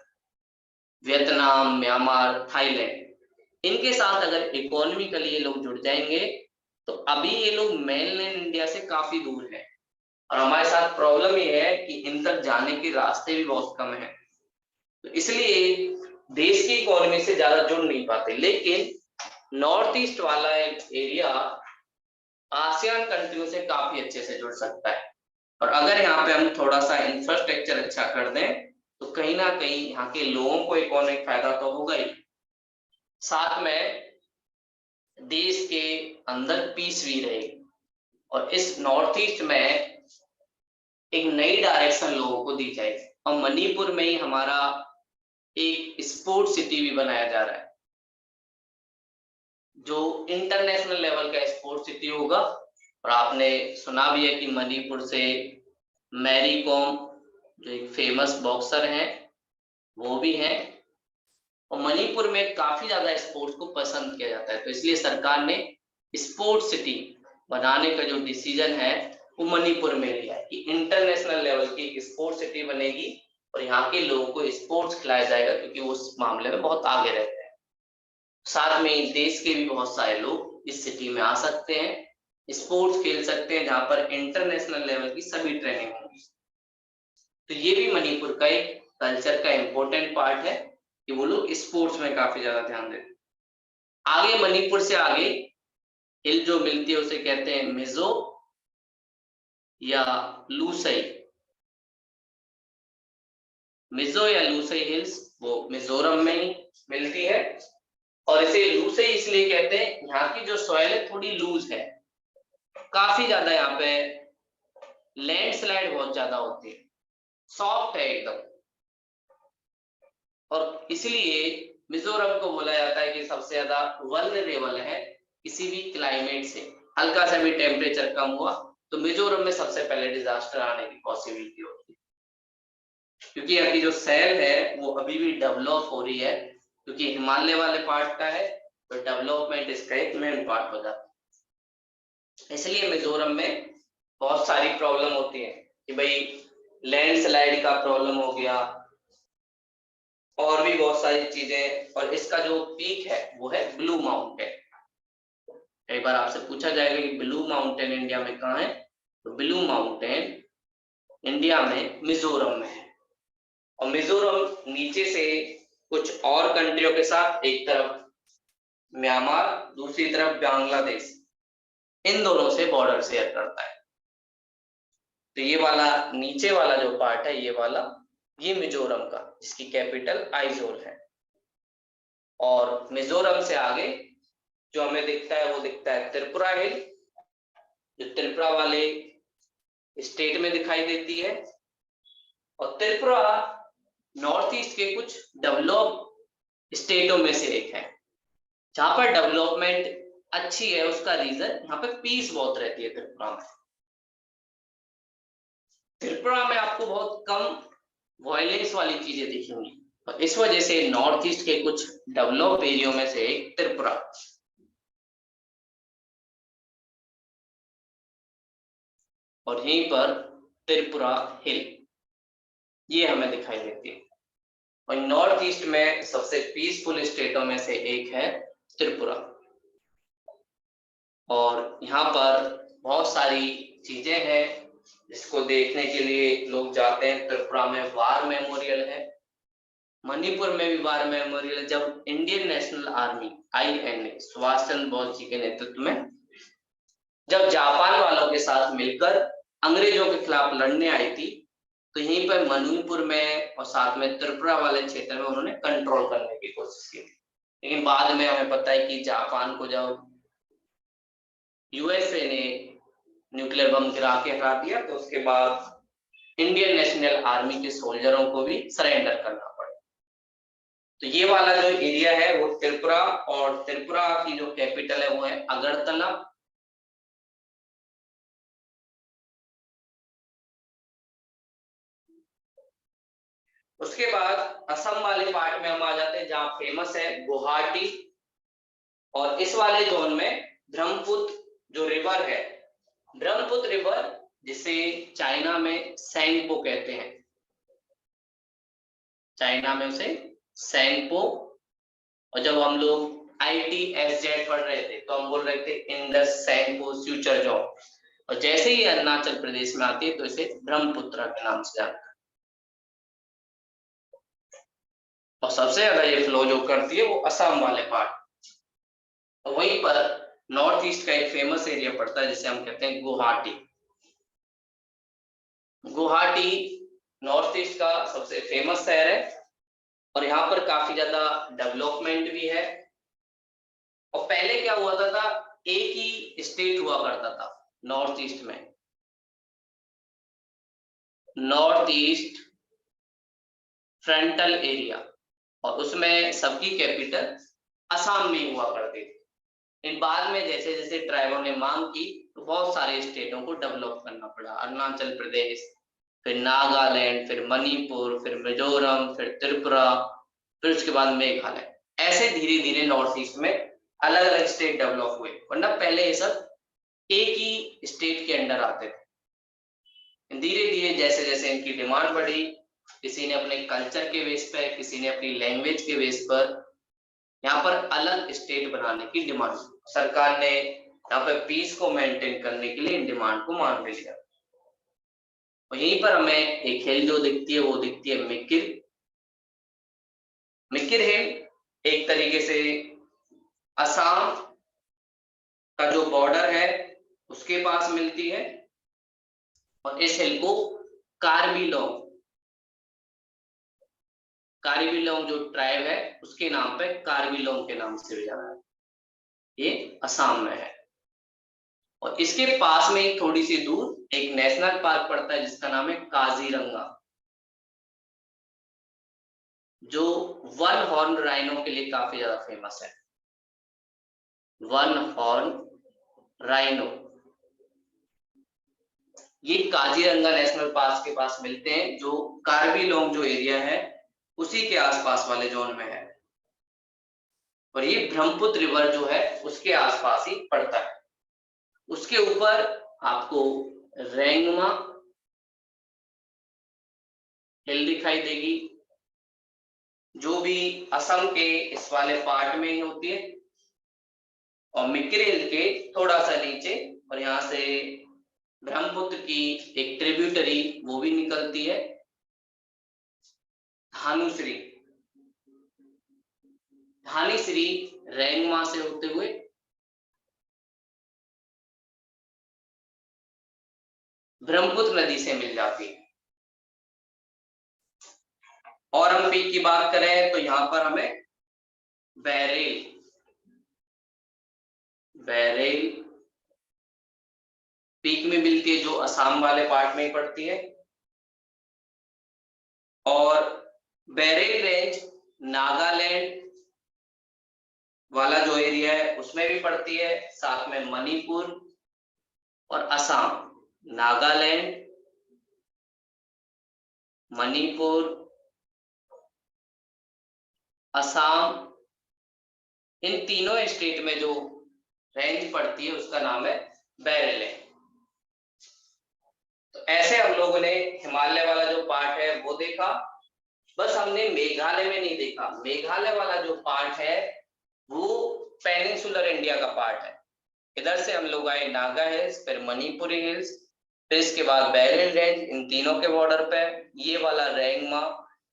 Vietnam, Myanmar, Thailand, इनके साथ अगर इकोनॉमिकली ये लोग जुड़ जाएंगे तो अभी ये लोग मेनलैंड इंडिया से काफी दूर है और हमारे साथ प्रॉब्लम ये है कि इन तक जाने के रास्ते भी बहुत कम है, तो इसलिए देश की इकोनॉमी से ज्यादा जुड़ नहीं पाते। लेकिन नॉर्थ ईस्ट वाला एरिया आसियान कंट्रियों से काफी अच्छे से जुड़ सकता है। और अगर यहाँ पे हम थोड़ा सा इंफ्रास्ट्रक्चर अच्छा कर दें तो कहीं ना कहीं यहाँ के लोगों को इकोनॉमिक फायदा तो होगा ही, साथ में देश के अंदर पीस भी रहेगी। और इस नॉर्थ ईस्ट में एक नई डायरेक्शन लोगों को दी जाएगी। और मणिपुर में ही हमारा एक स्पोर्ट सिटी भी बनाया जा रहा है जो इंटरनेशनल लेवल का स्पोर्ट सिटी होगा। और आपने सुना भी है कि मणिपुर से मैरी कॉम जो एक फेमस बॉक्सर हैं वो भी हैं, और मणिपुर में काफी ज्यादा स्पोर्ट्स को पसंद किया जाता है। तो इसलिए सरकार ने स्पोर्ट सिटी बनाने का जो डिसीजन है वो मणिपुर में लिया है कि इंटरनेशनल लेवल की स्पोर्ट सिटी बनेगी और यहाँ के लोगों को स्पोर्ट्स खिलाया जाएगा, क्योंकि वो उस मामले में बहुत आगे रहते हैं। साथ में देश के भी बहुत सारे लोग इस सिटी में आ सकते हैं, स्पोर्ट्स खेल सकते हैं, जहाँ पर इंटरनेशनल लेवल की सभी ट्रेनिंग होगी। तो ये भी मणिपुर का एक कल्चर का इम्पोर्टेंट पार्ट है कि वो लोग स्पोर्ट्स में काफी ज्यादा ध्यान देते हैं। आगे मणिपुर से आगे हिल जो मिलती है उसे कहते हैं मिजो या लूसई। मिजो या लूसई हिल्स वो मिजोरम में ही मिलती है, और इसे लूसई इसलिए कहते हैं यहाँ की जो सॉइल है थोड़ी लूज है, काफी ज्यादा यहाँ पे लैंडस्लाइड बहुत ज्यादा होती है, सॉफ्ट है एकदम, और इसलिए मिजोरम को बोला जाता है कि सबसे ज्यादा वल्नरेबल है किसी भी क्लाइमेट से। हल्का सा भी टेम्परेचर कम हुआ तो मिजोरम में सबसे पहले डिजास्टर आने की पॉसिबिलिटी होती है, क्योंकि अभी जो सैल है वो अभी भी डेवलप हो रही है, क्योंकि हिमालय वाले पार्ट का है तो डेवलपमेंट इसका एक मेन पार्ट हो जाता है। इसलिए मिजोरम में बहुत सारी प्रॉब्लम होती है कि भाई लैंडस्लाइड का प्रॉब्लम हो गया और भी बहुत सारी चीजें। और इसका जो पीक है वो है ब्लू माउंटेन। कई बार आपसे पूछा जाएगा कि ब्लू माउंटेन इंडिया में कहाँ है, तो ब्लू माउंटेन इंडिया में मिजोरम में है। और मिजोरम नीचे से कुछ और कंट्रियों के साथ, एक तरफ म्यांमार दूसरी तरफ बांग्लादेश, इन दोनों से बॉर्डर शेयर करता है। तो ये वाला नीचे वाला जो पार्ट है ये मिजोरम का, जिसकी कैपिटल आइजोल है। और मिजोरम से आगे जो हमें दिखता है वो दिखता है त्रिपुरा हिल, जो त्रिपुरा वाले स्टेट में दिखाई देती है। और त्रिपुरा नॉर्थ ईस्ट के कुछ डेवलप स्टेटों में से एक है जहां पर डेवलपमेंट अच्छी है, उसका रीजन यहाँ पे पीस बहुत रहती है त्रिपुरा में। त्रिपुरा में आपको बहुत कम वायलेंस वाली चीजें दिखेंगी, तो इस वजह से नॉर्थ ईस्ट के कुछ डेवलप एरियो में से एक त्रिपुरा। और यहीं पर त्रिपुरा हिल ये हमें दिखाई देती है। और नॉर्थ ईस्ट में सबसे पीसफुल स्टेटों में से एक है त्रिपुरा। और यहाँ पर बहुत सारी चीजें हैं जिसको देखने के लिए लोग जाते हैं। त्रिपुरा में वार मेमोरियल है, मणिपुर में भी वार मेमोरियल है। जब Indian national army INA Subhash Chandra Bose ji के नेतृत्व में जब जापान वालों के साथ मिलकर अंग्रेजों के खिलाफ लड़ने आई थी, तो यहीं पर मणिपुर में और साथ में त्रिपुरा वाले क्षेत्र में उन्होंने कंट्रोल करने की कोशिश की थी। लेकिन बाद में हमें पता है कि जापान को जब USA ने न्यूक्लियर बम गिरा के हरा दिया, तो उसके बाद इंडियन नेशनल आर्मी के सोल्जरों को भी सरेंडर करना पड़ा। तो ये वाला जो एरिया है वो त्रिपुरा, और त्रिपुरा की जो कैपिटल है वो है अगरतला। उसके बाद असम वाले पार्ट में हम आ जाते हैं जहां फेमस है गुवाहाटी। और इस वाले जोन में ब्रह्मपुत्र जो रिवर है, ब्रह्मपुत्र रिवर जिसे चाइना में सैंगपो कहते हैं, चाइना में उसे सैंगपो। और जब हम लोग ITSZ पढ़ रहे थे तो हम बोल रहे थे इंडस सैंगपो स्यूचरजो। और जैसे ही अरुणाचल प्रदेश में आती है तो इसे ब्रह्मपुत्र के नाम से जानते हैं। और सबसे ज्यादा ये फ्लो जो करती है वो असम वाले पार्ट। तो वहीं पर नॉर्थ ईस्ट का एक फेमस एरिया पड़ता है जिसे हम कहते हैं गुवाहाटी। गुवाहाटी नॉर्थ ईस्ट का सबसे फेमस शहर है और यहाँ पर काफी ज्यादा डेवलपमेंट भी है। और पहले क्या हुआ था एक ही स्टेट हुआ करता था नॉर्थ ईस्ट में, नॉर्थ ईस्ट फ्रंटल एरिया, और उसमें सबकी कैपिटल असम में हुआ करती थी। इन बाद में जैसे जैसे ट्राइबों ने मांग की तो बहुत सारे स्टेटों को डेवलप करना पड़ा। अरुणाचल प्रदेश, फिर नागालैंड, फिर मणिपुर, फिर मिजोरम, फिर त्रिपुरा, फिर उसके बाद मेघालय। ऐसे धीरे धीरे नॉर्थ ईस्ट में अलग अलग स्टेट डेवलप हुए, वरना पहले ये सब एक ही स्टेट के अंडर आते थे। धीरे धीरे जैसे जैसे इनकी डिमांड बढ़ी, किसी ने अपने कल्चर के बेस पर, किसी ने अपनी लैंग्वेज के बेस पर यहाँ पर अलग स्टेट बनाने की डिमांड। सरकार ने यहाँ पर पीस को मेंटेन करने के लिए इन डिमांड को मान लिया। और यहीं पर हमें एक हिल जो दिखती है वो दिखती है मिकिर। मिकिर हिल एक तरीके से असम का जो बॉर्डर है उसके पास मिलती है। और इस हिल को कार्बी लोंग, कार्बी लोंग जो ट्राइब है उसके नाम पे कार्बी लोंग के नाम से भी जाना है। ये असम में है। और इसके पास में ही थोड़ी सी दूर एक नेशनल पार्क पड़ता है जिसका नाम है काजीरंगा, जो वन हॉर्न राइनो के लिए काफी ज्यादा फेमस है। वन हॉर्न राइनो ये काजीरंगा नेशनल पार्क के पास मिलते हैं, जो कार्बी लोंग जो एरिया है उसी के आसपास वाले जोन में है। और ये ब्रह्मपुत्र रिवर जो है उसके आसपास ही पड़ता है। उसके ऊपर आपको रेंगमा हिल दिखाई देगी, जो भी असम के इस वाले पार्ट में ही होती है। और मिकिर हिल के थोड़ा सा नीचे, और यहाँ से ब्रह्मपुत्र की एक ट्रिब्यूटरी वो भी निकलती है, धानुश्री। धानीश्री रेंगमा से होते हुए ब्रह्मपुत्र नदी से मिल जाती है। और हम पीक की बात करें तो यहाँ पर हमें बैरेल, बैरेल पीक में मिलती है, जो असम वाले पार्ट में ही पड़ती है। और बैरेल रेंज नागालैंड, वाला जो एरिया है उसमें भी पड़ती है, साथ में मणिपुर और असम, नागालैंड, मणिपुर, असम, इन तीनों स्टेट में जो रेंज पड़ती है उसका नाम है बैरलैंड। तो ऐसे हम लोगों ने हिमालय वाला जो पार्ट है वो देखा। बस हमने मेघालय में नहीं देखा, मेघालय वाला जो पार्ट है वो पेनिनसुलर इंडिया का पार्ट है। इधर से हम लोग आए नागा हिल्स, फिर मणिपुरी हिल्स, फिर इसके बाद बैरल रेंज, इन तीनों के बॉर्डर पे ये वाला रेंगमा,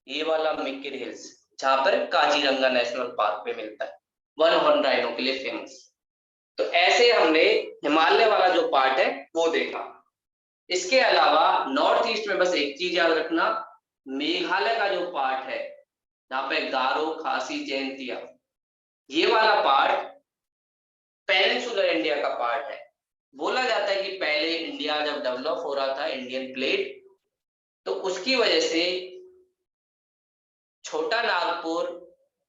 ये वाला मिकिर हिल्स, जहां पर काजीरंगा नेशनल पार्क पे मिलता है, वन हॉर्न राइनो के लिए फेमस। तो ऐसे हमने हिमालय वाला जो पार्ट है वो देखा। इसके अलावा नॉर्थ ईस्ट में बस एक चीज याद रखना, मेघालय का जो पार्ट है जहाँ पे गारो, खासी, जैंतिया, ये वाला पार्ट पेनिनसुलर इंडिया का पार्ट है। बोला जाता है कि पहले इंडिया जब डेवलप हो रहा था, इंडियन प्लेट, तो उसकी वजह से छोटा नागपुर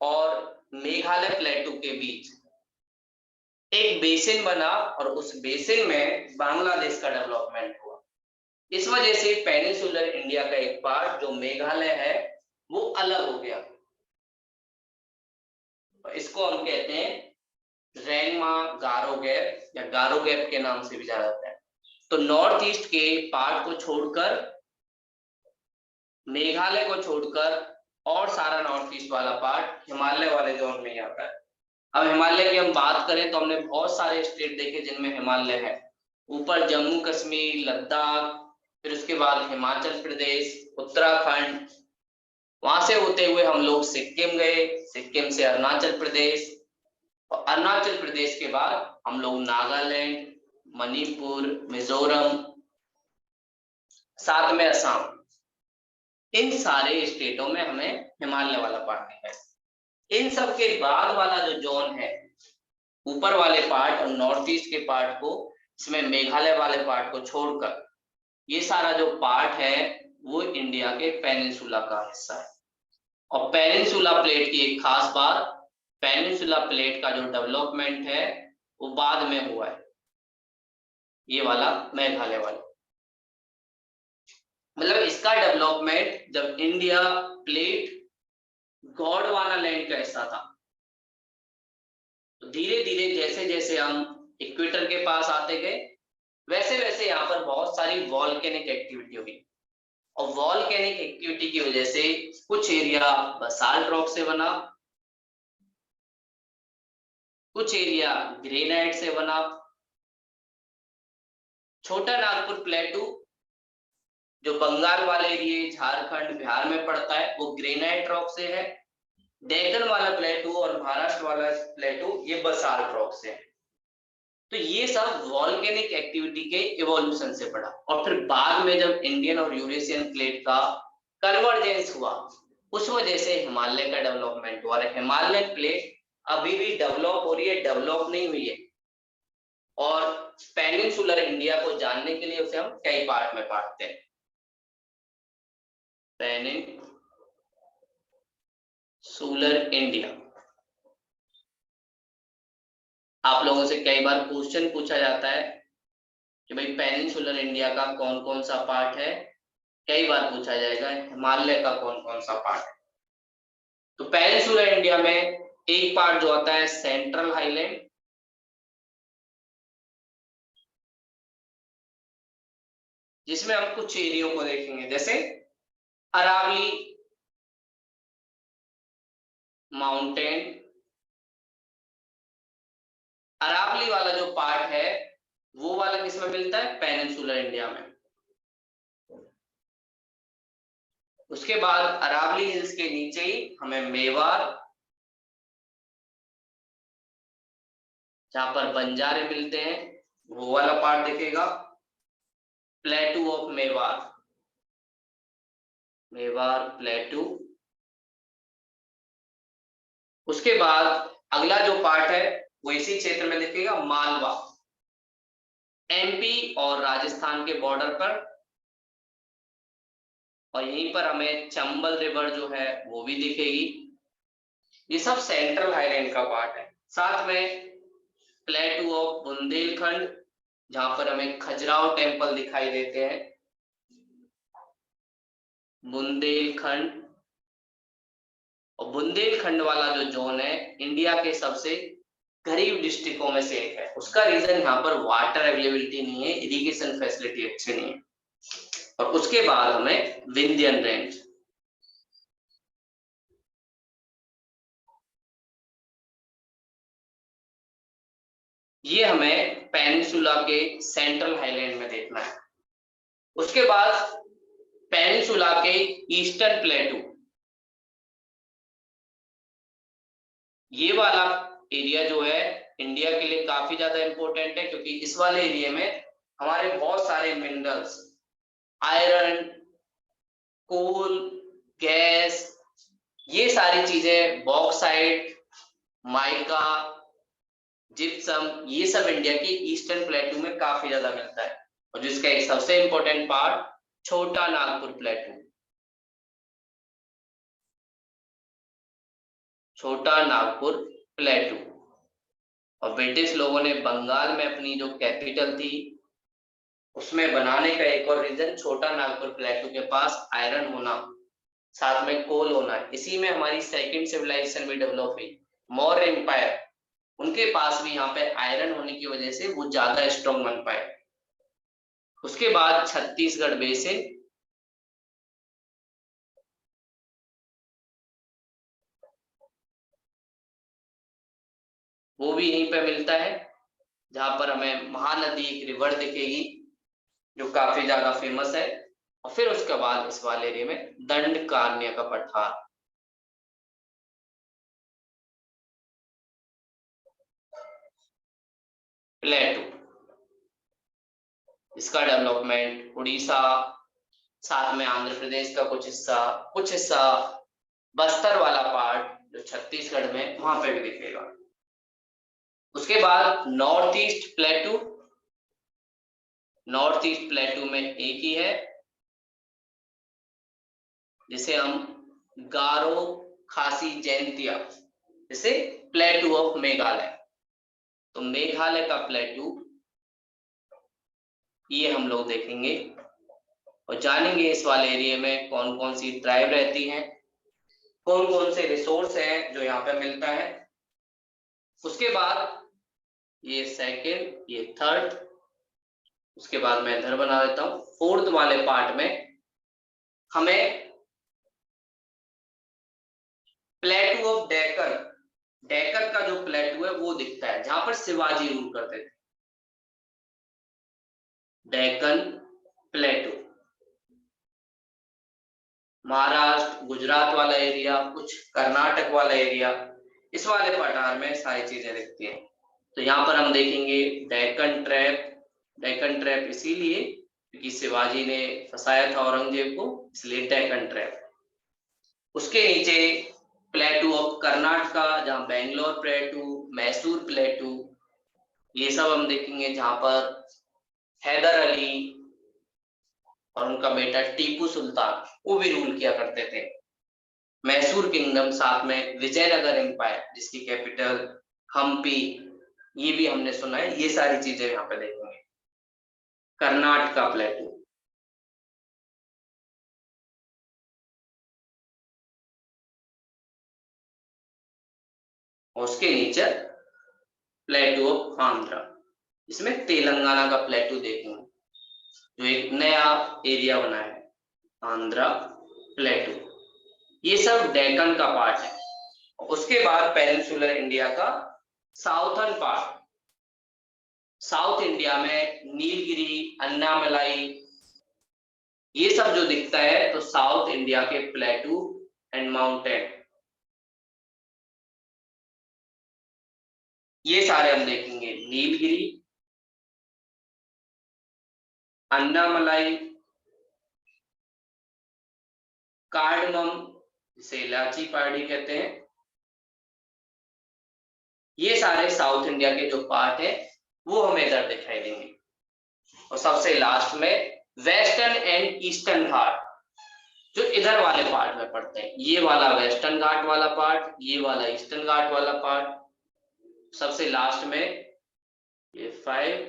और मेघालय प्लेटू के बीच एक बेसिन बना और उस बेसिन में बांग्लादेश का डेवलपमेंट हुआ। इस वजह से पेनिनसुलर इंडिया का एक पार्ट जो मेघालय है वो अलग हो गया। इसको हम कहते हैं रेंगमा गारो गैप या गारो गैप के नाम से भी जाना जाता है। तो नॉर्थ ईस्ट के पार्ट को छोड़कर, मेघालय को छोड़कर और सारा नॉर्थ ईस्ट वाला पार्ट हिमालय वाले जोन में ही आता है। अब हिमालय की हम बात करें तो हमने बहुत सारे स्टेट देखे जिनमें हिमालय है। ऊपर जम्मू कश्मीर, लद्दाख, फिर उसके बाद हिमाचल प्रदेश, उत्तराखंड, वहां से होते हुए हम लोग सिक्किम गए, सिक्किम से अरुणाचल प्रदेश, और अरुणाचल प्रदेश के बाद हम लोग नागालैंड, मणिपुर, मिजोरम, साथ में असम, इन सारे स्टेटों में हमें हिमालय वाला पार्ट दिखा है। इन सब के बाद वाला जो जोन है, ऊपर वाले पार्ट और नॉर्थ ईस्ट के पार्ट को, इसमें मेघालय वाले पार्ट को छोड़कर ये सारा जो पार्ट है वो इंडिया के पेनिनसुला का हिस्सा है। और पेनिनसुला प्लेट की एक खास बात, पेनिनसुला प्लेट का जो डेवलपमेंट है वो बाद में हुआ है, ये वाला मेघालय वाला। मतलब इसका डेवलपमेंट जब इंडिया प्लेट गॉडवाना लैंड का हिस्सा था, तो धीरे धीरे जैसे जैसे हम इक्वेटर के पास आते गए, वैसे वैसे यहाँ पर बहुत सारी वॉल्केनिक एक्टिविटी हुई। और वॉल्केनिक एक्टिविटी की वजह से कुछ एरिया बसाल्ट रॉक से बना, कुछ एरिया ग्रेनाइट से बना। छोटा नागपुर प्लेटू जो बंगाल वाले एरिया, झारखंड, बिहार में पड़ता है, वो ग्रेनाइट रॉक से है। डेक्कन वाला प्लेटू और महाराष्ट्र वाला प्लेटू ये बसाल्ट रॉक से है। तो ये सब वॉल्केनिक एक्टिविटी के इवोल्यूशन से पड़ा। और फिर बाद में जब इंडियन और यूरेशियन प्लेट का कन्वर्जेंस हुआ, उस वजह से हिमालय का डेवलपमेंट हुआ। हिमालय प्लेट अभी भी डेवलप हो रही है, डेवलप नहीं हुई है। और पेनिनसुलर इंडिया को जानने के लिए उसे हम कई पार्ट में बांटते हैं। पेनिनसुलर इंडिया, आप लोगों से कई बार क्वेश्चन पूछा जाता है कि भाई पेनिनसुलर इंडिया का कौन कौन सा पार्ट है। कई बार पूछा जाएगा हिमालय का कौन कौन सा पार्ट है। तो पेनिनसुलर इंडिया में एक पार्ट जो आता है सेंट्रल हाईलैंड, जिसमें हम कुछ एरियो को देखेंगे, जैसे अरावली माउंटेन। अरावली वाला जो पार्ट है वो वाला किसमें मिलता है? पेनिनसुलर इंडिया में। उसके बाद अरावली हिल्स के नीचे ही हमें मेवाड़, जहां पर बंजारे मिलते हैं, वो वाला पार्ट दिखेगा। प्लेटू ऑफ मेवाड़, मेवाड़ प्लेटू। उसके बाद अगला जो पार्ट है वो इसी क्षेत्र में दिखेगा, मालवा, एमपी और राजस्थान के बॉर्डर पर। और यहीं पर हमें चंबल रिवर जो है वो भी दिखेगी। ये सब सेंट्रल हाईलैंड का पार्ट है। साथ में प्लेटू ऑफ बुंदेलखंड, जहां पर हमें खजुराहो टेम्पल दिखाई देते हैं, बुंदेलखंड। और बुंदेलखंड वाला जो जोन है इंडिया के सबसे गरीब डिस्ट्रिक्टों में से एक है। उसका रीजन यहाँ पर वाटर अवेलेबिलिटी नहीं है, इरिगेशन फैसिलिटी अच्छी नहीं है। और उसके बाद हमें विंध्यन रेंज, ये हमें पेनिनसुला के सेंट्रल हाईलैंड में देखना है। उसके बाद पेनिनसुला के ईस्टर्न प्लेटू, ये वाला एरिया जो है इंडिया के लिए काफी ज्यादा इंपॉर्टेंट है, क्योंकि इस वाले एरिया में हमारे बहुत सारे मिनरल्स, आयरन, कोल, गैस, ये सारी चीजें, बॉक्साइट, माइका, जिप्सम, ये सब इंडिया के ईस्टर्न प्लेटू में काफी ज्यादा मिलता है। और जिसका एक सबसे इंपॉर्टेंट पार्ट छोटा नागपुर प्लेटू, छोटा नागपुर प्लेटू। और ब्रिटिश लोगों ने बंगाल में अपनी जो कैपिटल थी उसमें बनाने का एक और रीजन छोटा नागपुर प्लेटू के पास आयरन होना, साथ में कोल होना है। इसी में हमारी सेकंड सिविलाइजेशन भी डेवलप हुई, मौर्य एम्पायर, उनके पास भी यहाँ पे आयरन होने की वजह से वो ज्यादा स्ट्रॉन्ग बन पाए। उसके बाद छत्तीसगढ़ बेसिन, वो भी यहीं पे मिलता है, जहां पर हमें महानदी एक रिवर दिखेगी जो काफी ज्यादा फेमस है। और फिर उसके बाद इस वाले एरिया में दंडकारण्य का पठार, प्लेटू, इसका डेवलपमेंट उड़ीसा, साथ में आंध्र प्रदेश का कुछ हिस्सा बस्तर वाला पार्ट जो छत्तीसगढ़ में, वहां पे भी दिखेगा। उसके बाद नॉर्थ ईस्ट प्लेटू, नॉर्थ ईस्ट प्लेटू में एक ही है जिसे हम गारो खासी जैंतिया, जिसे प्लेटू ऑफ मेघालय। तो मेघालय का प्लेटू ये हम लोग देखेंगे और जानेंगे इस वाले एरिया में कौन कौन सी ट्राइब रहती हैं, कौन कौन से रिसोर्स हैं जो यहाँ पे मिलता है। उसके बाद ये सेकंड, ये थर्ड, उसके बाद मैं इधर बना देता हूँ। फोर्थ वाले पार्ट में हमें प्लेटू ऑफ डेक्कन, डेक्कन का जो प्लेटू है वो दिखता है, जहां पर शिवाजी रूल करते थे। डेक्कन प्लेटू, महाराष्ट्र, गुजरात वाला एरिया, कुछ कर्नाटक वाला एरिया, इस वाले पठार में सारी चीजें दिखती हैं। तो यहाँ पर हम देखेंगे डेक्कन ट्रैप। डेक्कन ट्रैप इसीलिए क्योंकि शिवाजी ने फंसाया था औरंगजेब को, इसलिए डेक्कन ट्रैप। उसके नीचे प्लेटू ऑफ कर्नाटका, जहाँ बेंगलोर प्लेटू, मैसूर प्लेटू, ये सब हम देखेंगे, जहां पर हैदर अली और उनका बेटा टीपू सुल्तान वो भी रूल किया करते थे। मैसूर किंगडम, साथ में विजयनगर एम्पायर जिसकी कैपिटल हम्पी, ये भी हमने सुना है। ये सारी चीजें यहाँ पे देखेंगे। कर्नाटका प्लेटू, और उसके नीचे प्लेटू ऑफ आंध्रा, इसमें तेलंगाना का प्लेटू देखेंगे जो एक नया एरिया बना है, आंध्रा प्लेटू। ये सब डेक्कन का पार्ट है। उसके बाद पेनिनसुलर इंडिया का साउथर्न पार्ट, साउथ इंडिया में नीलगिरी, अन्नामलाई, ये सब जो दिखता है, तो साउथ इंडिया के प्लेटू एंड माउंटेन, ये सारे हम देखेंगे। नीलगिरी, अन्नामलाई, कार्डमम जिसे इलायची पार्टी कहते हैं, ये सारे साउथ इंडिया के जो पार्ट है वो हमें इधर दिखाई देंगे। और सबसे लास्ट में वेस्टर्न एंड ईस्टर्न घाट, जो इधर वाले पार्ट में पड़ते हैं। ये वाला वेस्टर्न घाट वाला पार्ट, ये वाला ईस्टर्न घाट वाला पार्ट। सबसे लास्ट में ये 5,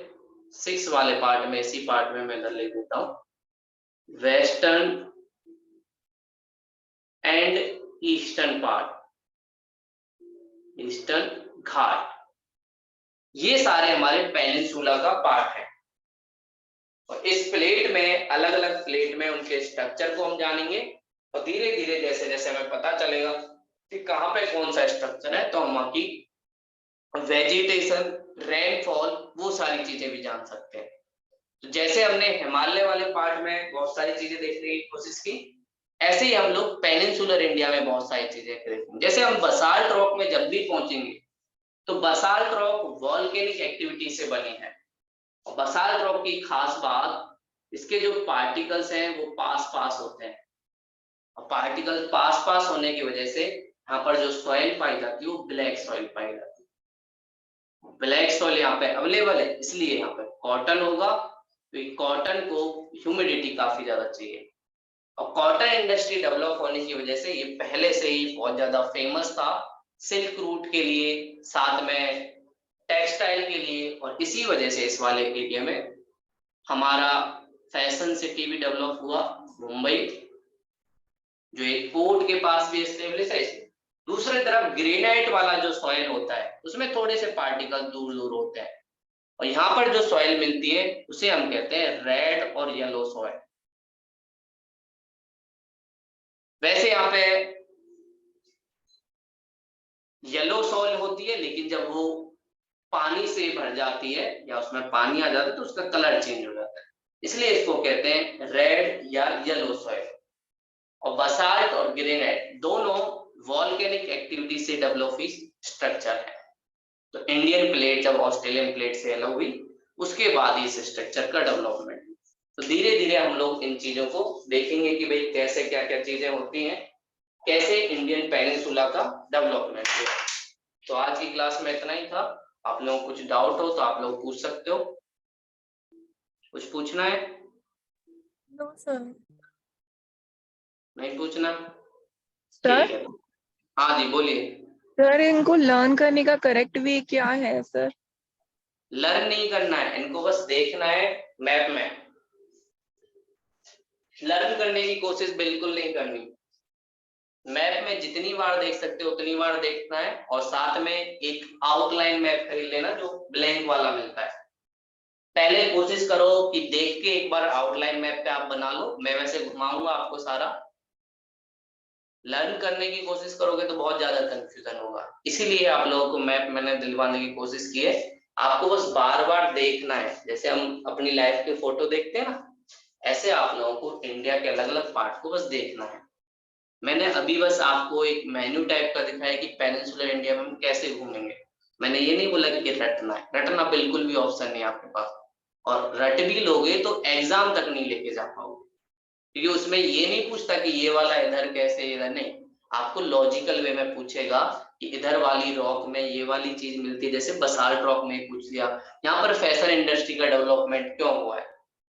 6 वाले पार्ट में, इसी पार्ट में मैं इधर लिख देता हूं, western and eastern part, eastern ghat, ये सारे हमारे पेनिनसुला का पार्ट है। और इस प्लेट में, अलग अलग प्लेट में उनके स्ट्रक्चर को हम जानेंगे, और धीरे धीरे जैसे जैसे हमें पता चलेगा कि कहाँ पे कौन सा स्ट्रक्चर है, तो हम वहां की वेजिटेशन, रेनफॉल, वो सारी चीजें भी जान सकते हैं। तो जैसे हमने हिमालय वाले पार्ट में बहुत सारी चीजें देखने की कोशिश की, ऐसे ही हम लोग पेनिनसुलर इंडिया में बहुत सारी चीजें देखेंगे। जैसे हम बसाल्ट रॉक में जब भी पहुंचेंगे, तो बसाल्ट रॉक वॉल्केनिक एक्टिविटी से बनी है। और बसाल्ट रॉक की खास बात, इसके जो पार्टिकल्स हैं वो पास पास होते हैं, और पार्टिकल पास पास होने की वजह से यहाँ पर जो सॉइल पाई जाती है वो ब्लैक सॉइल पाई जाती है। ब्लैक सॉइल यहाँ पे अवेलेबल है, इसलिए यहाँ पे कॉटन होगा, तो कॉटन को ह्यूमिडिटी काफी ज्यादा चाहिए। और कॉटन इंडस्ट्री डेवलप होने की वजह से ये पहले से ही बहुत ज्यादा फेमस था, सिल्क रूट के लिए, साथ में टेक्सटाइल के लिए। और इसी वजह से इस वाले एरिया में हमारा फैशन सिटी भी डेवलप हुआ, मुंबई, जो एक पोर्ट के पास भी एस्टेब्लिश है। दूसरी तरफ ग्रेनाइट वाला जो सॉइल होता है उसमें थोड़े से पार्टिकल दूर दूर होते हैं, और यहाँ पर जो सॉइल मिलती है उसे हम कहते हैं रेड और येलो सॉइल। वैसे यहाँ पे येलो सॉइल होती है, लेकिन जब वो पानी से भर जाती है या उसमें पानी आ जाता है तो उसका कलर चेंज हो जाता है, इसलिए इसको कहते हैं रेड या येलो सॉइल। और बसाल्ट और ग्रेनाइट दोनों वॉल्केनिक एक्टिविटी से डेवलप हुई स्ट्रक्चर है। तो इंडियन प्लेट जब ऑस्ट्रेलियन प्लेट से अलग हुई, उसके बाद इस स्ट्रक्चर का डेवलपमेंट। तो धीरे धीरे हम लोग इन चीजों को देखेंगे कि भाई कैसे क्या क्या चीजें होती हैं, कैसे इंडियन पेनिनसुला का डेवलपमेंट हुआ। तो आज की क्लास में इतना ही था। आप लोगों को कुछ डाउट हो तो आप लोग पूछ सकते हो। कुछ पूछना है? No sir. नहीं पूछना? सर? ठीक है, हाँ जी बोलिए। सर, इनको लर्न करने का करेक्ट वे क्या है सर? लर्न नहीं करना है, इनको बस देखना है मैप में। लर्न करने की कोशिश बिल्कुल नहीं करनी। मैप में जितनी बार देख सकते हो उतनी बार देखना है, और साथ में एक आउटलाइन मैप खरीद लेना जो ब्लैंक वाला मिलता है। पहले कोशिश करो कि देख के एक बार आउटलाइन मैप पे आप बना लो, मैं वैसे घुमाऊंगा आपको सारा। लर्न करने की कोशिश करोगे तो बहुत ज्यादा कंफ्यूजन होगा, इसीलिए आप लोगों को मैप मैंने दिलवाने की कोशिश की है। आपको बस बार बार देखना है, जैसे हम अपनी लाइफ के फोटो देखते हैं ना, ऐसे आप लोगों को इंडिया के अलग अलग पार्ट को बस देखना है। मैंने अभी बस आपको एक मेन्यू टाइप का दिखाया कि पेनिनसुलर इंडिया में हम कैसे घूमेंगे। मैंने ये नहीं बोला कि रटना है, रटना बिल्कुल भी ऑप्शन नहीं है आपके पास। और रट भी लोगे तो एग्जाम तक नहीं लेके जा पाओगे, क्योंकि उसमें ये नहीं पूछता कि ये वाला इधर कैसे, इधर नहीं। आपको लॉजिकल वे में पूछेगा कि इधर वाली रॉक में ये वाली चीज मिलती है, जैसे बसाल्ट रॉक में पूछ लिया यहाँ पर फैशन इंडस्ट्री का डेवलपमेंट क्यों हुआ है,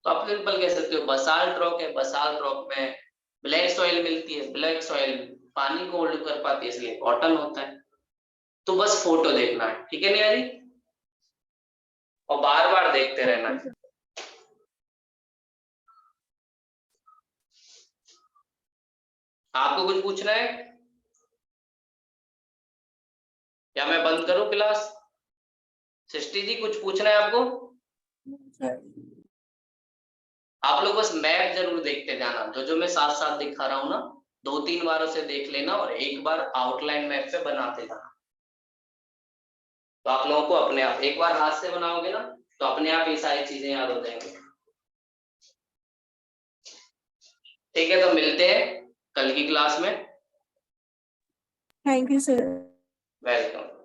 तो आप सिंपल कह सकते हो बसाल्ट रॉक है, बसाल्ट रॉक में ब्लैक सॉइल मिलती है, ब्लैक सॉइल पानी को होल्ड कर पाती है इसलिए कॉटन होता है। तो बस फोटो देखना है, ठीक है निया जी, और बार बार देखते रहना है। आपको कुछ पूछना है या मैं बंद करूं क्लास? सृष्टि जी कुछ पूछना है आपको? सर, आप लोग बस मैप जरूर देखते जाना, जो जो मैं साथ साथ दिखा रहा हूँ ना, 2-3 बार उसे देख लेना और एक बार आउटलाइन मैप पे बनाते जाना। तो आप लोगों को अपने आप, एक बार हाथ से बनाओगे ना तो अपने आप ये सारी चीजें याद हो जाएंगी। ठीक है, तो मिलते हैं कल की क्लास में। Thank you sir. वेलकम।